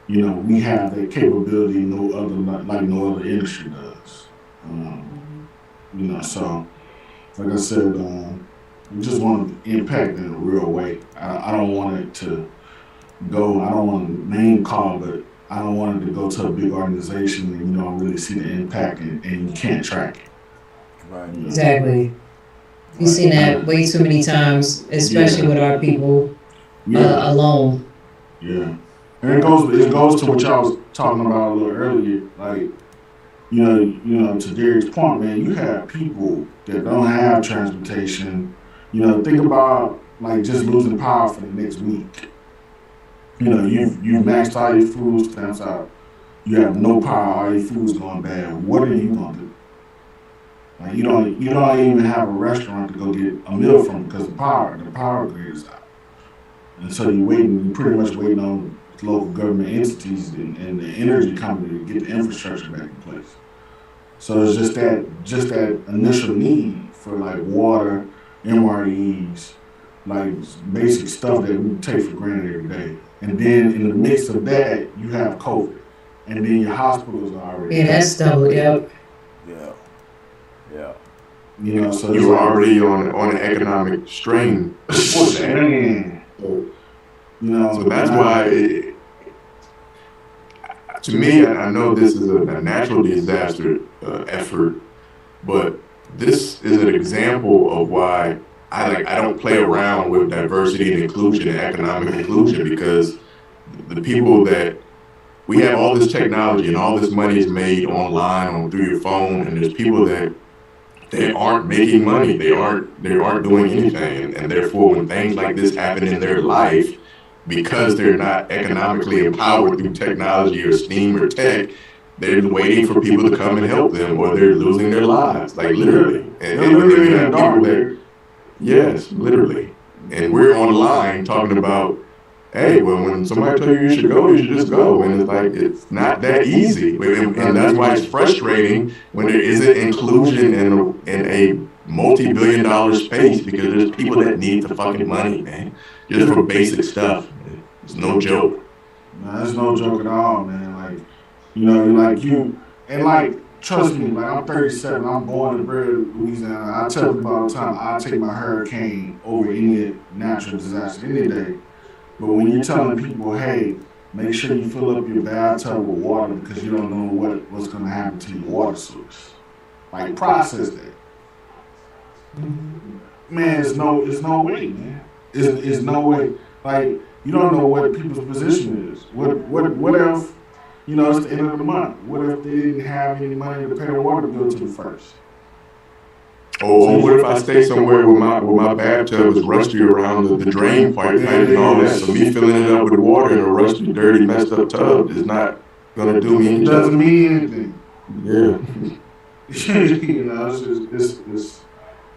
we have that capability no other industry does. So like I said, we just want to impact in a real way. I don't want it to go, I don't want to name call, but I don't want it to go to a big organization and really see the impact and you can't track it. Right. Exactly. We've seen that way too many times, especially with our people alone. Yeah. And it goes to what y'all was talking about a little earlier, to Gary's point, man, you have people that don't have transportation. Think about just losing power for the next week. You've maxed all your food stamps out. You have no power, all your food's going bad. What are you gonna do? You don't even have a restaurant to go get a meal from because the power grid is out. And so you're pretty much waiting on local government entities and the energy company to get the infrastructure back in place. So it's just that initial need for water, MREs, basic stuff that we take for granted every day. And then in the midst of that, you have COVID, and then your hospitals are already. Yeah, that's doubled up. Yeah. So you're already on an economic strain. So that's why. To me, I know this is a natural disaster effort, but this is an example of why I don't play around with diversity and inclusion and economic inclusion, because the people that we have all this technology and all this money is made online through your phone, and there's people that they aren't making money, they aren't doing anything, and therefore when things like this happen in their life, because they're not economically empowered through technology or STEAM or tech, they're waiting for people to come and help them, or they're losing their lives, literally. Yes, literally. And we're online talking about, hey, well, when somebody tells you should go, you should just go. And it's not that easy. And that's why it's frustrating when there isn't inclusion in a multi-billion-dollar space, because there's people that need the fucking money, man, just for basic stuff. It's no joke. No, it's no joke at all, man. Trust me, I'm 37, I'm born and bred in Louisiana. I tell people all the time, I take my hurricane over any natural disaster any day. But when you're telling people, hey, make sure you fill up your bathtub with water because you don't know what's going to happen to your water source. Process that. Man, it's no way, man. It's no way. You don't know what people's position is. What if, it's the end of the month? What if they didn't have any money to pay the water bill to the first? Or what if I stay somewhere where my bathtub is rusty around the drain pipe and all that? So me filling it up with water in a rusty, dirty, messed up tub is not gonna do me anything. It doesn't mean anything. Yeah. You know,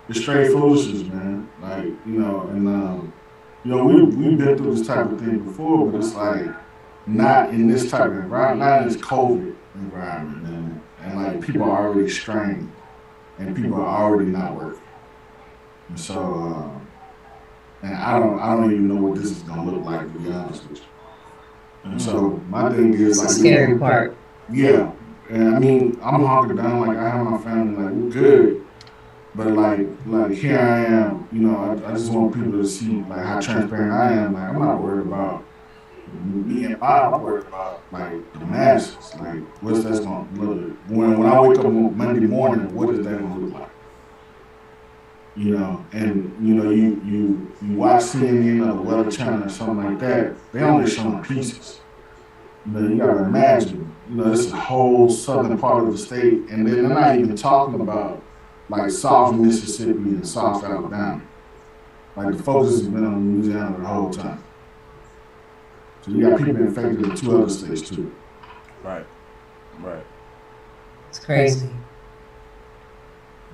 it's straight foolishness, man. Like, you know, and you know, we've been through this type of thing before, but it's like not in this type of environment, not in this COVID environment, and like people are already strained, and people are already not working, and so and I don't even know what this is gonna look like, to be honest with you. And so my thing is like, Scary part. yeah, and I mean I'm hunkered down, like I have my family, like we're good. But like here I am, you know, I just want people to see like how transparent I am. Like I'm not worried about me and Bob. I'm worried about like the masses. Like what's that's gonna look when I wake up on Monday morning, what is that gonna look like? You know, and you know you watch CNN or the Weather Channel or something like that. They only showing pieces. You know, you gotta imagine. You know, this is a whole southern part of the state, and then they're not even talking about like South Mississippi and South Alabama. Like the focus has been on Louisiana the whole time. So you got people infected in 2 other states too. Right. It's crazy.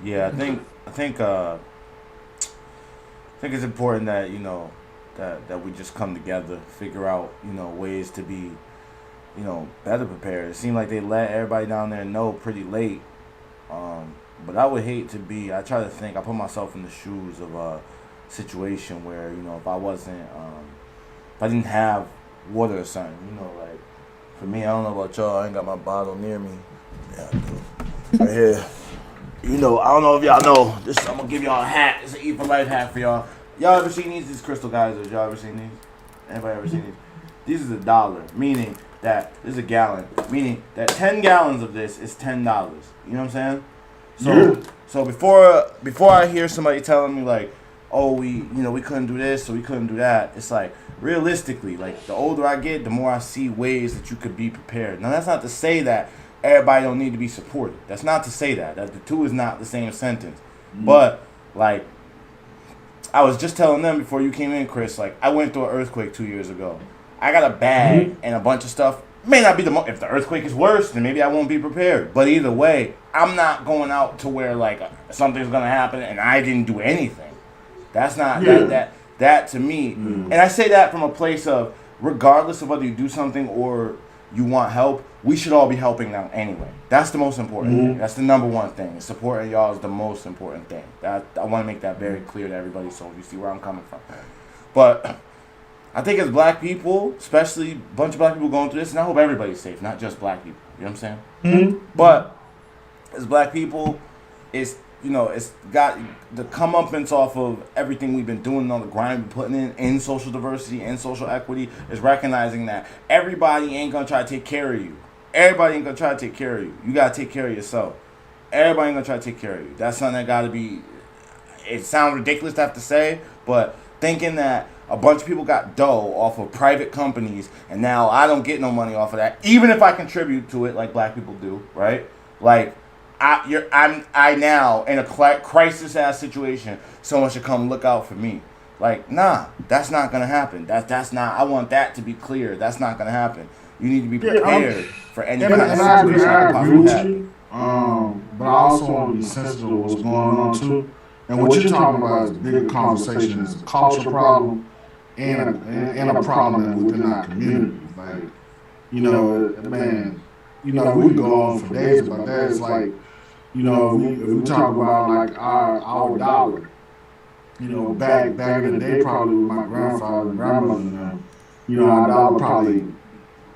Yeah, I think it's important that, you know, that we just come together, figure out, you know, ways to be, you know, better prepared. It seemed like they let everybody down there know pretty late. But I would hate to be, I put myself in the shoes of a situation where, you know, if I didn't have water or something, you know, like, for me, I don't know about y'all, I ain't got my bottle near me. Yeah, I do. Right here. You know, I don't know if y'all know, this, I'm gonna give y'all a hat. It's an Eat for Life hat for y'all. Y'all ever seen these crystal geysers? Y'all ever seen these? Anybody ever seen these? These is $1, meaning that this is a gallon, meaning that 10 gallons of this is $10. You know what I'm saying? So before I hear somebody telling me like, oh, we couldn't do this or we couldn't do that, it's like realistically, like the older I get, the more I see ways that you could be prepared. Now that's not to say that everybody don't need to be supported. That's not to say that the two is not the same sentence. Mm-hmm. But like I was just telling them before you came in, Chris, like I went through an earthquake 2 years ago. I got a bag and a bunch of stuff. May not be if the earthquake is worse, then maybe I won't be prepared. But either way, I'm not going out to where like something's gonna happen and I didn't do anything. That's not that to me. And I say that from a place of regardless of whether you do something or you want help, we should all be helping them anyway. That's the most important thing. That's the number one thing. Supporting y'all is the most important thing. I want to make that very clear to everybody so you see where I'm coming from. But I think as black people, especially a bunch of black people going through this, and I hope everybody's safe, not just black people. You know what I'm saying? But as black people, it's got the comeuppance off of everything we've been doing on the grind, we're putting in social diversity and social equity, is recognizing that everybody ain't gonna try to take care of you. Everybody ain't gonna try to take care of you. You gotta take care of yourself. Everybody ain't gonna try to take care of you. That's something that gotta be. It sounds ridiculous to have to say, but thinking that a bunch of people got dough off of private companies, and now I don't get no money off of that, even if I contribute to it like black people do, right? Like, I now in a crisis ass situation, someone should come look out for me. Like, nah, that's not gonna happen. That's not. I want that to be clear. That's not gonna happen. You need to be prepared for any kind of situation that could possibly happen. But I also want to be sensitive to what's going on too. And what you're talking about is a bigger conversation. It's a cultural problem and a problem within our community. Like, you know, man, you know, we can go on for days about that. It's like, you know, if we talk about like our dollar, you know, back in the day, probably with my grandfather and grandmother and them, you know, our dollar probably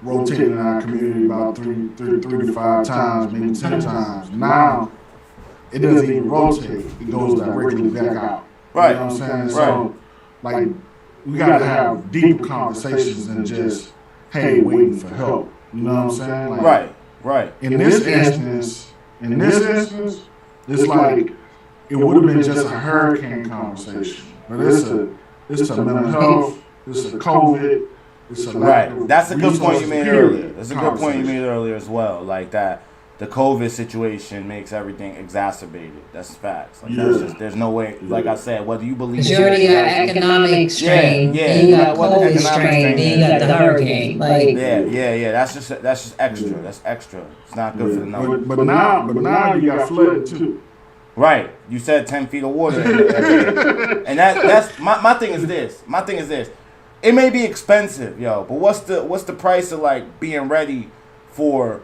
rotated in our community about three to 5 times, maybe 10 times. Now, it doesn't even rotate. It goes directly back out. Right. You know what I'm saying? Right. So, like, we got to have deeper conversations than just, hey, waiting for help. You know what I'm saying? Like, right. In this instance, it's like it would have been just a hurricane conversation. But it's a mental health, it's a COVID, it's a right. That's a good point you made earlier. That's a good point you made earlier as well. Like that the COVID situation makes everything exacerbated. That's facts. Like, there's no way. Like I said, whether you believe you already got economic strain, then you got COVID strain, then you got the hurricane. Like yeah. That's just extra. That's extra. It's not good for the numbers. But now you got flooded too. Right. You said 10 feet of water. And that's my thing is this. It may be expensive, yo, but what's the price of like being ready for?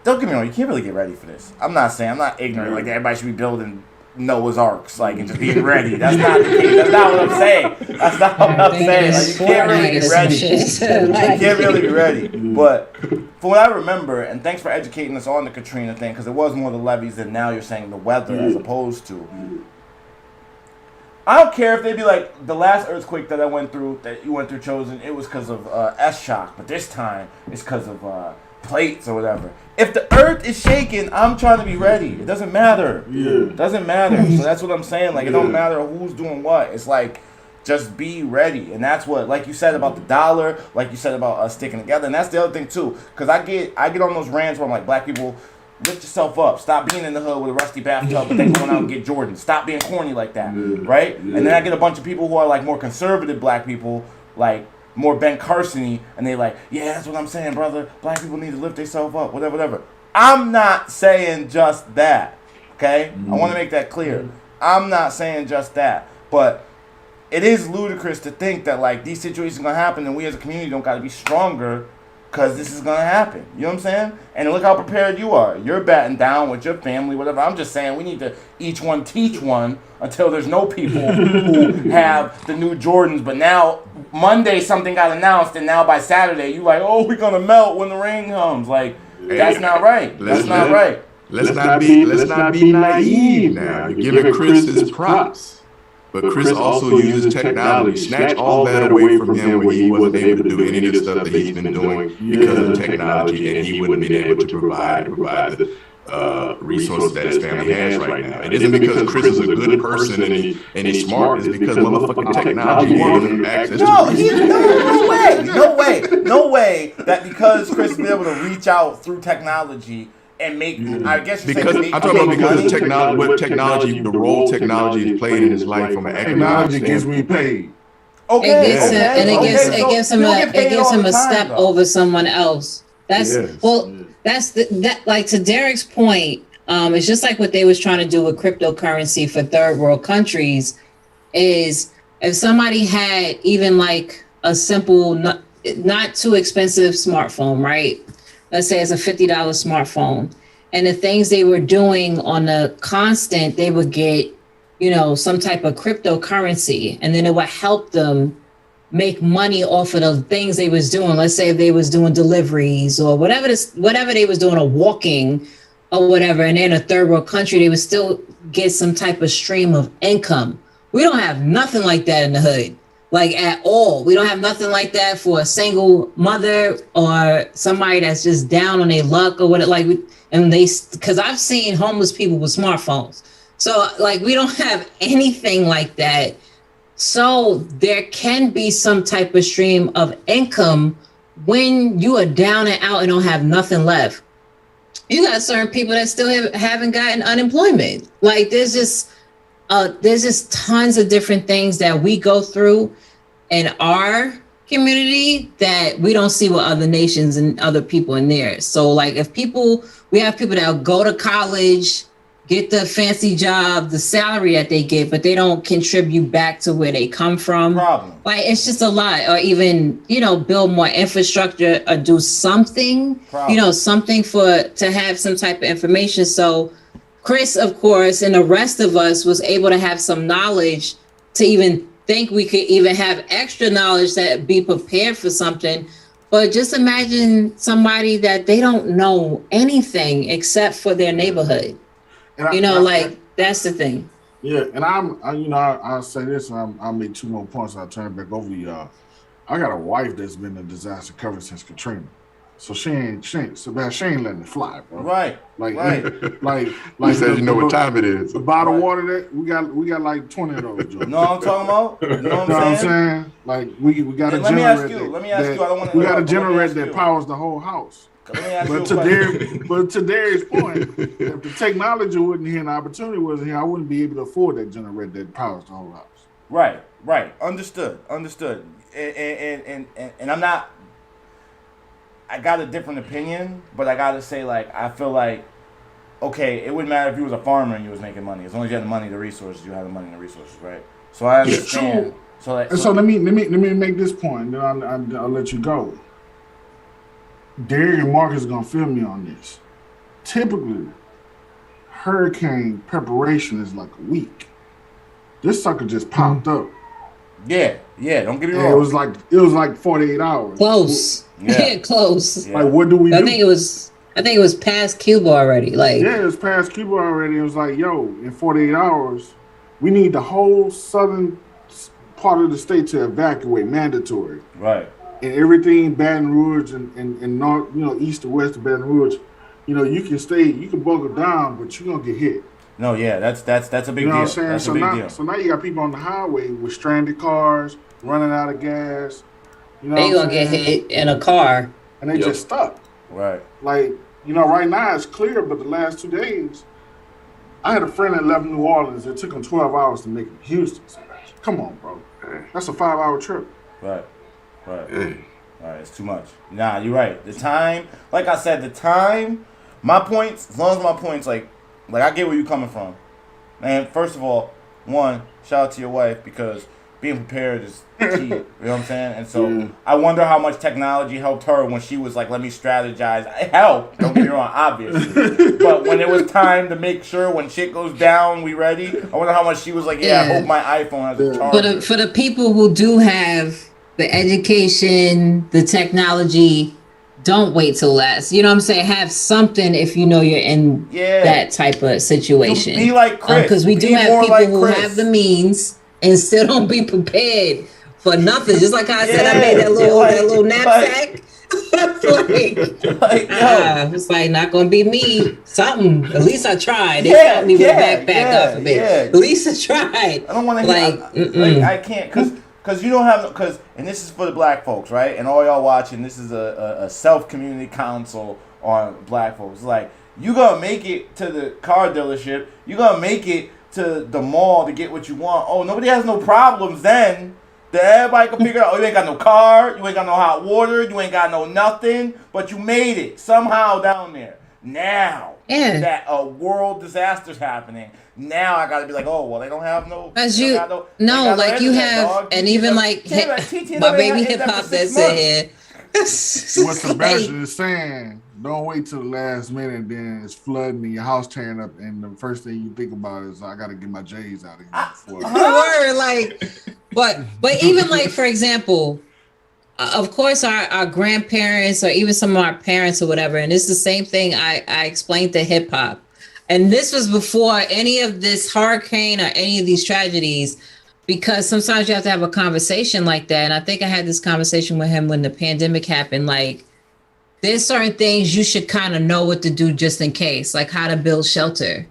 Don't get me wrong, you can't really get ready for this. I'm not ignorant like everybody should be building Noah's Arks like and just being ready. That's not the case. That's not what I'm saying. Like, you can't really be ready. You can't really be ready. But from what I remember, and thanks for educating us on the Katrina thing, because it was more the levees than now you're saying the weather as opposed to. I don't care if they be like the last earthquake that you went through, Chosen, it was because of S-shock, but this time it's because of plates or whatever. If the earth is shaking, I'm trying to be ready. It doesn't matter. Yeah. It doesn't matter. So that's what I'm saying. Like, it don't matter who's doing what. It's like, just be ready. And that's what, like you said about the dollar, like you said about us sticking together. And that's the other thing, too. Because I get on those rants where I'm like, black people, lift yourself up. Stop being in the hood with a rusty bathtub but then going out and get Jordans. Stop being corny like that. Right? And then I get a bunch of people who are like more conservative black people, like, more Ben Carson-y, and they like, yeah, that's what I'm saying, brother. Black people need to lift themselves up, whatever. I'm not saying just that, okay? I want to make that clear. I'm not saying just that, but it is ludicrous to think that like these situations are gonna happen, and we as a community don't gotta be stronger because this is gonna happen. You know what I'm saying? And look how prepared you are. You're batting down with your family, whatever. I'm just saying we need to each one teach one until there's no people who have the new Jordans. But now Monday something got announced, and now by Saturday you like, oh, we're gonna melt when the rain comes. Like that's not right. That's not right. Let's not be naive now. You're giving Chris his props. But Chris also uses technology. Snatch all that away from him where he wasn't able to do any of the stuff that he's been doing because of technology, and he wouldn't have been able to provide the resources that his family has right now. It isn't because Chris is a good person and he's smart. It's because motherfucking technology gave him access to no way that because Chris is able to reach out through technology and make, I guess you because I'm talking about because of technology, what technology, the role technology has played in his life from an economic standpoint. Gets me paid. Okay, it gives him a step over someone else. That's like to Derek's point. It's just like what they was trying to do with cryptocurrency for third world countries. Is if somebody had even like a simple, not too expensive smartphone, right? Let's say it's a $50 smartphone, and the things they were doing on the constant, they would get, some type of cryptocurrency, and then it would help them make money off of the things they was doing. Let's say if they was doing deliveries or whatever they was doing, or walking or whatever, and in a third world country, they would still get some type of stream of income. We don't have nothing like that in the hood. Like at all. We don't have nothing like that for a single mother or somebody that's just down on their luck or what it like. Because I've seen homeless people with smartphones. So like we don't have anything like that. So there can be some type of stream of income when you are down and out and don't have nothing left. You got certain people that still haven't gotten unemployment. Like there's just tons of different things that we go through in our community that we don't see with other nations and other people in there. So like we have people that go to college, get the fancy job, the salary that they get, but they don't contribute back to where they come from. Problem. Like it's just a lot. Or even, build more infrastructure or do something, something to have some type of information. So Chris, of course, and the rest of us was able to have some knowledge to even think we could even have extra knowledge that be prepared for something. But just imagine somebody that they don't know anything except for their neighborhood. And that's the thing. Yeah, and I'll say this, and I'll make two more points. I'll turn it back over to y'all. I got a wife that's been in disaster cover since Katrina. So she ain't letting it fly, bro. Right. You said you know what time it is. The bottled water that we got like 20 of those. Joe. Know what I'm talking about? You know what I'm saying? Like we got a generator. Let me ask you. I don't want to. We got a generator that powers the whole house. Let me ask you a question. But to Darius' point, if the technology wasn't here and the opportunity wasn't here, I wouldn't be able to afford that generator that powers the whole house. Right. Understood. And I'm not. I got a different opinion, but I gotta say, like, I feel like, okay, it wouldn't matter if you was a farmer and you was making money. As long as you had the money, the resources, you had the money and the resources, right? So I understand. True. So let me make this point, then I'll let you go. Derek and Marcus are gonna feel me on this. Typically, hurricane preparation is like a week. This sucker just popped up. Yeah. Don't get me wrong. It was like 48 hours. Close. Yeah, close. Yeah. Like, what do we do? I think it was past Cuba already. Like, yeah, it was past Cuba already. It was like, yo, in 48 hours, we need the whole southern part of the state to evacuate, mandatory. Right. And everything, Baton Rouge and north, east to west of Baton Rouge, you can bunker down, but you're gonna get hit. No, yeah, that's a big deal. You know what I'm saying? That's a big deal. So now you got people on the highway with stranded cars, running out of gas. They gonna get hit in a car. And they just stuck. Right. Like, right now it's clear, but the last 2 days, I had a friend that left New Orleans. It took him 12 hours to make it to Houston. Come on, bro. That's a 5-hour trip. Right. It's too much. Nah, you're right. The time, like I said, my points, as long as my points, like I get where you're coming from. Man, first of all, shout out to your wife, because being prepared is key. You know what I'm saying? And so I wonder how much technology helped her when she was like, let me strategize. It helped, don't get me wrong, obviously. But when it was time to make sure when shit goes down, we ready, I wonder how much she was like, I hope my iPhone has a charger. But for the people who do have the education, the technology, don't wait till last. You know what I'm saying? Have something if you know you're in that type of situation. Be like Chris. Because we do have people who have the means and still don't be prepared for nothing. Just like I said, I made that little knapsack. It's like not gonna be me. Something. At least I tried. They helped me with a backpack off of it. At least I tried. I don't want to I can't because you don't have and this is for the black folks, right? And all y'all watching, this is a self-community council on black folks. Like, you gonna make it to the car dealership, you gonna make it to the mall to get what you want. Oh, nobody has no problems then. Everybody can figure out, you ain't got no car, you ain't got no hot water, you ain't got no nothing, but you made it somehow down there. Now that a world disaster's happening, now I gotta be like, oh, well, they don't have no. As you, like you have, dog. And even like my baby hip hop that's in here. What Sebastian is saying, don't wait till the last minute, then it's flooding and your house tearing up, and the first thing you think about is, I gotta get my J's out again. But even like, for example, of course, our grandparents or even some of our parents or whatever, and it's the same thing I explained to hip hop. And this was before any of this hurricane or any of these tragedies, because sometimes you have to have a conversation like that. And I think I had this conversation with him when the pandemic happened. Like, there's certain things you should kind of know what to do just in case, like how to build shelter,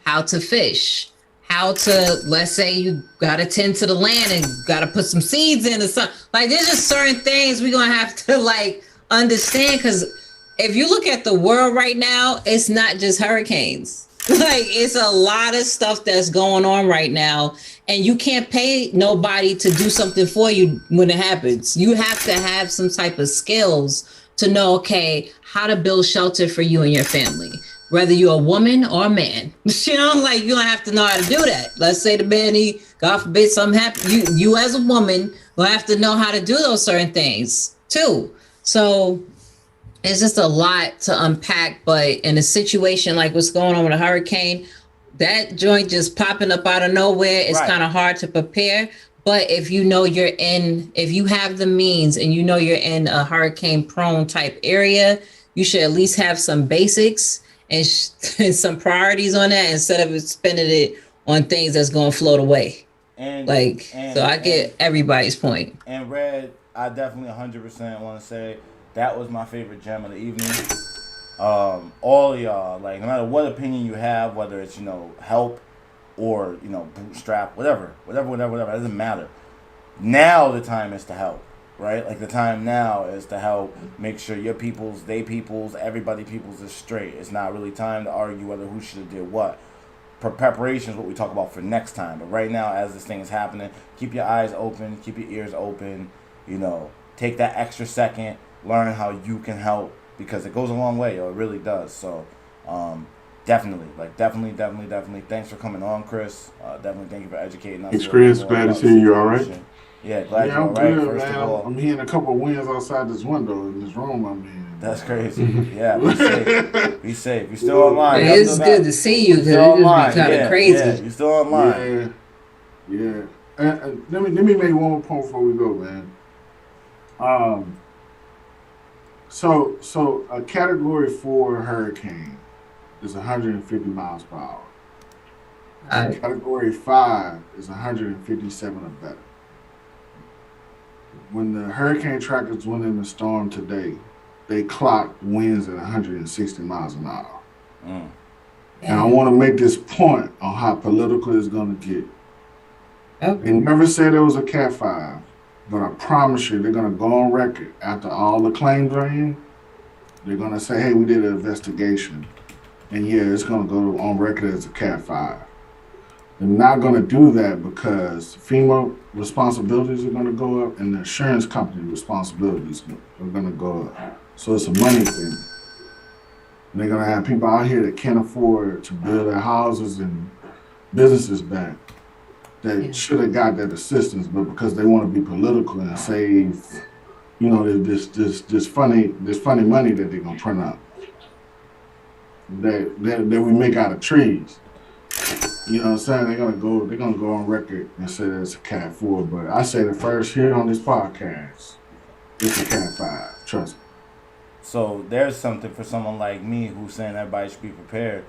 how to fish, how to, let's say you got to tend to the land and got to put some seeds in or something. Like, there's just certain things we're going to have to like understand, because if you look at the world right now, it's not just hurricanes. Like, it's a lot of stuff that's going on right now, and you can't pay nobody to do something for you when it happens. You have to have some type of skills to know, okay, how to build shelter for you and your family, whether you're a woman or a man. You know, like, you don't have to know how to do that. Let's say the man, God forbid something happen, you as a woman will have to know how to do those certain things too. So it's just a lot to unpack, but in a situation like what's going on with a hurricane, that joint just popping up out of nowhere, it's kind of hard to prepare. But if you know if you have the means and you know you're in a hurricane prone type area, you should at least have some basics and some priorities on that instead of spending it on things that's going to float away. So I get everybody's point. And Red, I definitely 100% want to say that was my favorite gem of the evening. All of y'all, like, no matter what opinion you have, whether it's, help or, bootstrap, whatever, it doesn't matter. Now the time is to help. right? Like the time now is to help make sure your people's, they people's, everybody people's is straight. It's not really time to argue whether who should have did what. Preparation is what we talk about for next time. But right now, as this thing is happening, keep your eyes open, keep your ears open. You know, take that extra second, learn how you can help, because it goes a long way. It really does. So, definitely. Thanks for coming on, Chris. Definitely thank you for educating us. Thanks, Chris. Glad to see you. All right. Yeah, glad you're I'm all right. good, First man. of all, I'm hearing a couple of wins outside this window in this room I'm in. that's crazy. Yeah, be safe. Be safe. You still online? It is good to see you because it just be kind of crazy. Yeah, you still online? Yeah. And let me make one more point before we go, man. So a Category 4 hurricane is 150 miles per hour. Category 5 is 157 or better. When the hurricane trackers went in the storm today, they clocked winds at 160 miles an hour. And I want to make this point on how political it's going to get. Okay. They never said it was a Cat 5, but I promise you they're going to go on record after all the claims are in. They're going to say, hey, we did an investigation. And yeah, it's going to go on record as a Cat 5. They're not going to do that because FEMA responsibilities are going to go up and the insurance company responsibilities are going to go up. So it's a money thing. And they're going to have people out here that can't afford to build their houses and businesses back that should have got that assistance, but because they want to be political and save, this funny money that they're going to print out that we make out of trees. You know what I'm saying? They're gonna go on record and say that it's a Cat 4, but I say the first here on this podcast, it's a Cat 5. Trust me. So there's something for someone like me who's saying everybody should be prepared.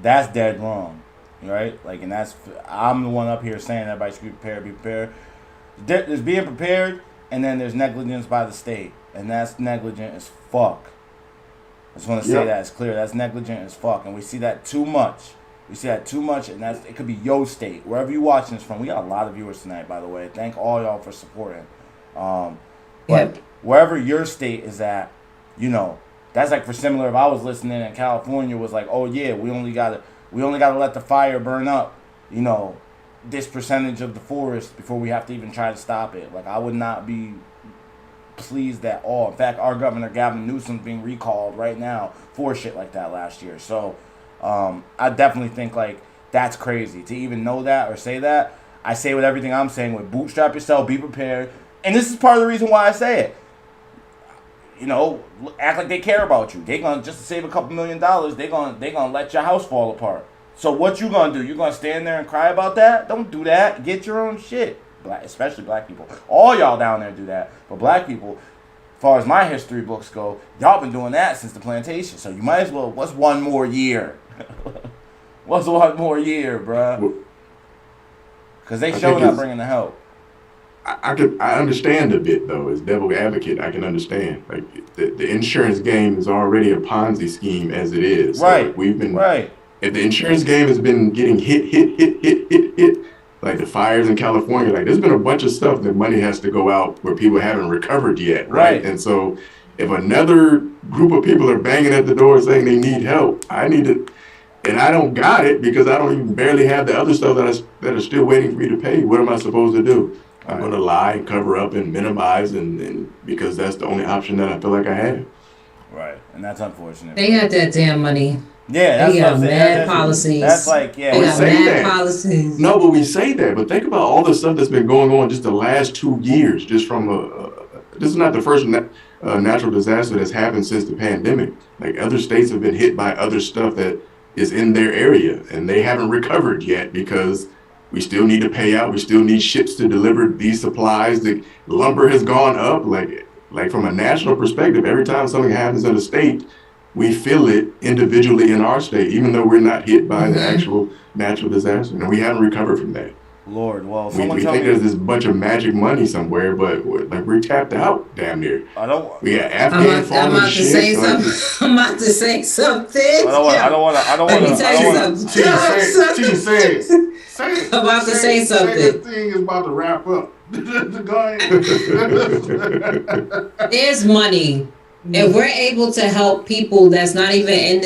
That's dead wrong, right? Like, and I'm the one up here saying everybody should be prepared. Be prepared. There's being prepared, and then there's negligence by the state, and that's negligent as fuck. I just want to say that it's clear. That's negligent as fuck, and we see that too much. And it could be your state, wherever you're watching this from. We got a lot of viewers tonight, by the way. Thank all y'all for supporting. But wherever your state is at, that's like for similar. If I was listening and California was like, oh yeah, we only gotta let the fire burn up, this percentage of the forest before we have to even try to stop it. Like, I would not be pleased at all. In fact, our governor Gavin Newsom's being recalled right now for shit like that last year. So. I definitely think like that's crazy to even know that or say that. I say with everything I'm saying with bootstrap yourself, be prepared, and this is part of the reason why I say it. Act like they care about you. They gonna just to save a couple $1 million. They gonna let your house fall apart. So what you gonna do? You gonna stand there and cry about that? Don't do that. Get your own shit. Especially black people. All y'all down there do that, but black people. As far as my history books go, y'all been doing that since the plantation. So you might as well. What's one more year? What's one more year, bruh? Because they showing up bringing the help. I understand a bit though. As devil advocate, I can understand. Like the insurance game is already a Ponzi scheme as it is. Right. So we've been right. If the insurance game has been getting hit. Like the fires in California, like there's been a bunch of stuff that money has to go out where people haven't recovered yet, right? And so if another group of people are banging at the door saying they need help, I need it, and I don't got it because I don't even barely have the other stuff that are still waiting for me to pay. What am I supposed to do? I'm going to lie and cover up and minimize and because that's the only option that I feel like I have. Right, and that's unfortunate. They got that damn money. Yeah, that's they what got I'm saying. mad policies. That's like, yeah. They got mad that. policies. No, but we say that. But think about all the stuff that's been going on just the last 2 years. Just from this is not the first natural disaster that's happened since the pandemic. Like other states have been hit by other stuff that is in their area, and they haven't recovered yet because we still need to pay out. We still need ships to deliver these supplies. The lumber has gone up. Like from a national perspective, every time something happens in a state, we feel it individually in our state, even though we're not hit by the actual natural disaster, and we haven't recovered from that. Lord, well, We someone tell think me. there's this bunch of magic money somewhere, but we're tapped out damn near. We got Afghan I'm about to say shit. something. I'm about to say something. I don't want to. Let me tell you something. T say it. Say it. I'm about to say something. Say this thing is about to wrap up. Go ahead. There's money. If we're able to help people that's not even in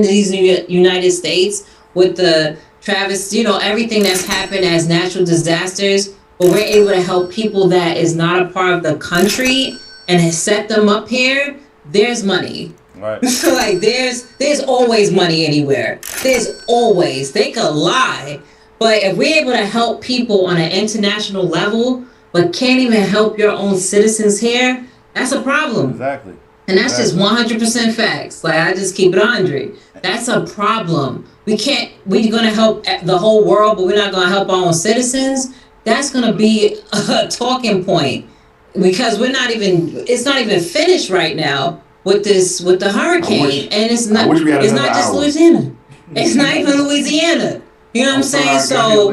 these United States with the Travis, everything that's happened as natural disasters, but we're able to help people that is not a part of the country and has set them up here, there's money. Right. Like there's always money anywhere. There's always. They could lie. But if we're able to help people on an international level, but can't even help your own citizens here, that's a problem. Exactly. And that's just 100% facts. Like, I just keep it 100. That's a problem. We're going to help the whole world, but we're not going to help our own citizens. That's going to be a talking point because it's not even finished right now with the hurricane. And it's not just Louisiana. It's not even Louisiana. You know what I'm saying? So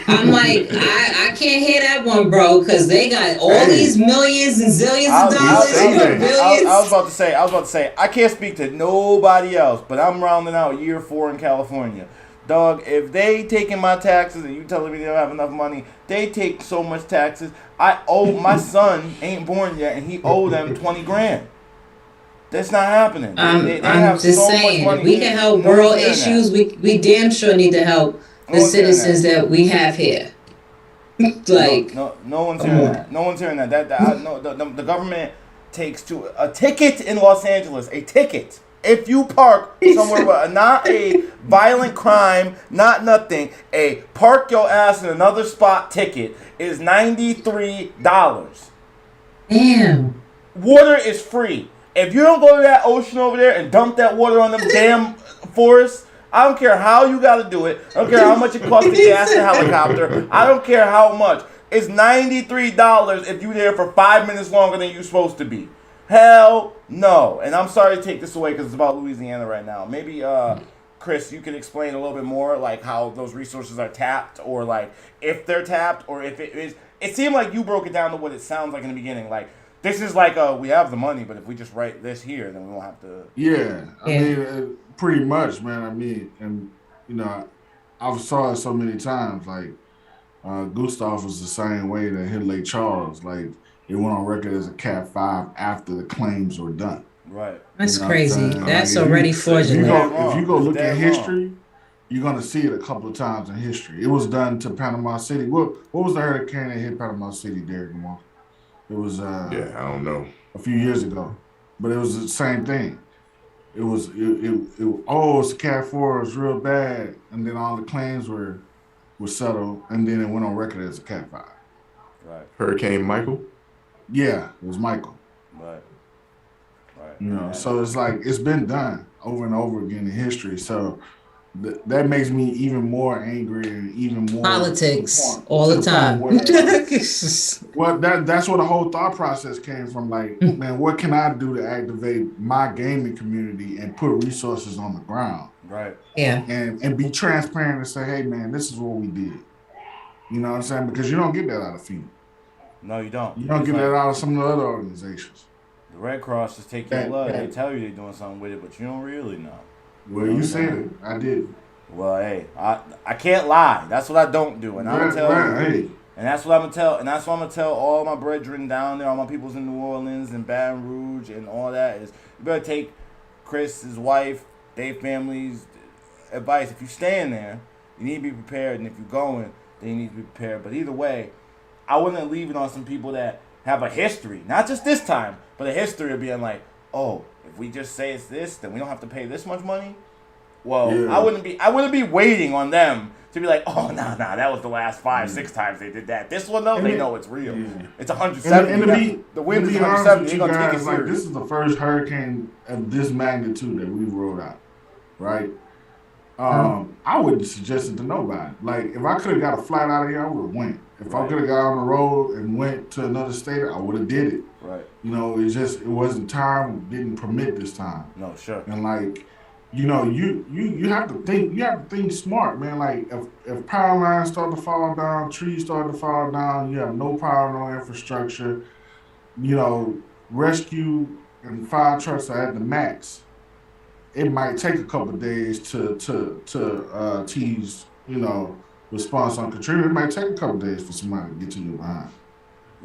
I'm like, I can't hear that one, bro, because they got all these millions and zillions of dollars. I was about to say, I can't speak to nobody else, but I'm rounding out year 4 in California. Dog, if they taking my taxes and you telling me they don't have enough money, they take so much taxes. My son ain't born yet, and he owe them 20 grand. That's not happening. They I'm just so saying, much money. if we can help world issues, we damn sure need to help the citizens that we have here. Like no one's hearing that. No one's hearing that. The government takes a ticket in Los Angeles. A ticket. If you park somewhere with not a violent crime, not nothing, a park your ass in another spot ticket is $93. Damn. Water is free. If you don't go to that ocean over there and dump that water on them damn forests, I don't care how you got to do it. I don't care how much it costs to gas the helicopter. I don't care how much. It's $93 if you're there for 5 minutes longer than you're supposed to be. Hell no. And I'm sorry to take this away because it's about Louisiana right now. Maybe, Chris, you can explain a little bit more, like how those resources are tapped, or like if they're tapped, or if it is. It seemed like you broke it down to what it sounds like in the beginning. Like, this is like, we have the money, but if we just write this here, then we won't have to. Yeah. I mean, pretty much, man. I mean, and, I've saw it so many times. Like, Gustav was the same way that hit Lake Charles. Like, it went on record as a Cat 5 after the claims were done. Right. That's crazy. That's like, already fraudulent. If you go look at history, you're going to see it a couple of times in history. It was done to Panama City. What was the hurricane that hit Panama City, Derek and Walker? It was I don't know. A few years ago, but it was the same thing. It was it's a Cat 4, it was real bad, and then all the claims were settled, and then it went on record as a Cat 5. Right. Hurricane Michael. Yeah, it was Michael. Right. So it's like it's been done over and over again in history. So that makes me even more angry and even more politics all the time. Well, that's where the whole thought process came from. Like, man, what can I do to activate my gaming community and put resources on the ground? Right. Yeah. And be transparent and say, hey, man, this is what we did. You know what I'm saying? Because you don't get that out of FEMA. No, you don't. You don't get that out of some of the other organizations. The Red Cross just take your blood. They tell you they're doing something with it, but you don't really know. Well, you said it. I did. Well, hey, I can't lie. That's what I don't do, and I'm gonna tell you. Hey. And that's what I'm gonna tell. And that's what I'm gonna tell all my brethren down there, all my peoples in New Orleans and Baton Rouge and all that is you better take Chris, his wife, their family's advice. If you're staying there, you need to be prepared, and if you're going, then you need to be prepared. But either way, I wouldn't leave it on some people that have a history, not just this time, but a history of being like, oh, if we just say it's this, then we don't have to pay this much money. Well, yeah. I wouldn't be waiting on them to be like, oh, nah, that was the last 5-6 times they did that. This one, though, they know it's real. Yeah. It's 170. The wind is 170. You're going to take it serious. This is the first hurricane of this magnitude that we've rolled out, right? I wouldn't suggest it to nobody. Like, if I could have got a flight out of here, I would have went. If I could have got on the road and went to another state, I would have did it. Right. It wasn't time, didn't permit this time. No, sure. And like, you know, you have to think smart, man. Like if power lines start to fall down, trees start to fall down, you have no power, no infrastructure, you know, rescue and fire trucks are at the max. It might take a couple of days to tease, you know, response on Katrina. It might take a couple of days for somebody to get to your behind.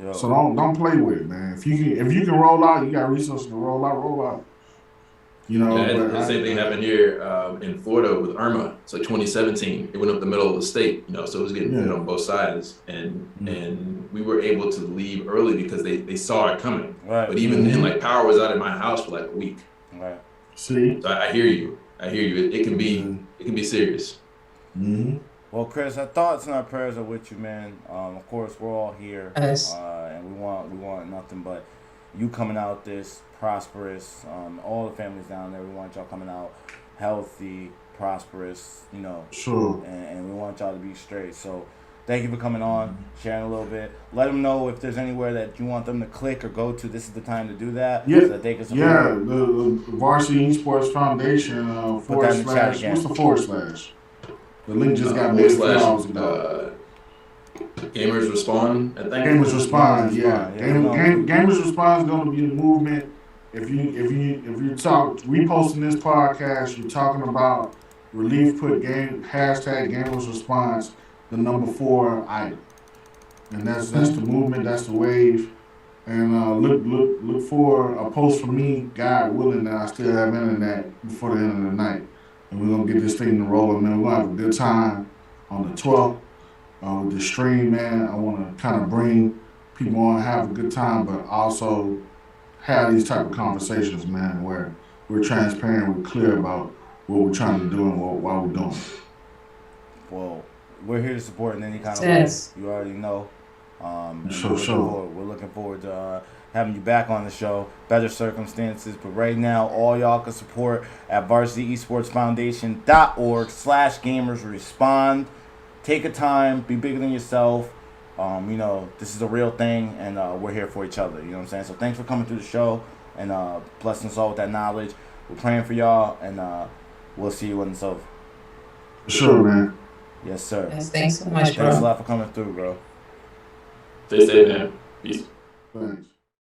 Yo. So don't play with it, man. If you can roll out, you got resources to roll out. You know, but the same thing happened here in Florida with Irma. It's like 2017. It went up the middle of the state, you know, so it was getting hit on both sides, and we were able to leave early because they saw it coming. Right. But even then, like power was out in my house for like a week. Right. See, so I hear you. It can be serious. Mm-hmm. Well, Chris, our thoughts and our prayers are with you, man. Of course, we're all here, Yes. and we want nothing but you coming out this prosperous. All the families down there, we want y'all coming out healthy, prosperous. You know, sure. And we want y'all to be straight. So, thank you for coming on, sharing a little bit. Let them know if there's anywhere that you want them to click or go to. This is the time to do that. Yeah, so that they can support. Yeah. The Varsity Esports Foundation / what's the /? The link just got made Gamers Respond. I think Gamers Respond. Yeah. Gamers Respond is going to be the movement. If you talk reposting this podcast, you're talking about relief. Put hashtag Gamers Response, the number 4 item, and that's the movement. That's the wave. And look for a post from me, God willing, that I still have internet before the end of the night. And we're going to get this thing rolling, man. We're going to have a good time on the 12th with the stream, man. I want to kind of bring people on, have a good time, but also have these type of conversations, man, where we're transparent, we're clear about what we're trying to do and why we're doing it. Well, we're here to support in any kind of way. You already know. Sure. We're looking forward to having you back on the show. Better circumstances, but right now, all y'all can support at varsityEsportsFoundation.org/gamersrespond. Take a time, be bigger than yourself. You know, this is a real thing, and we're here for each other. You know what I'm saying? So thanks for coming through the show, and blessing us all with that knowledge. We're praying for y'all, and we'll see you when it's over. Sure, man. Yes, sir. Yes, thanks so much, bro. Thanks a lot for coming through, bro. Stay safe, man. Peace. Thanks.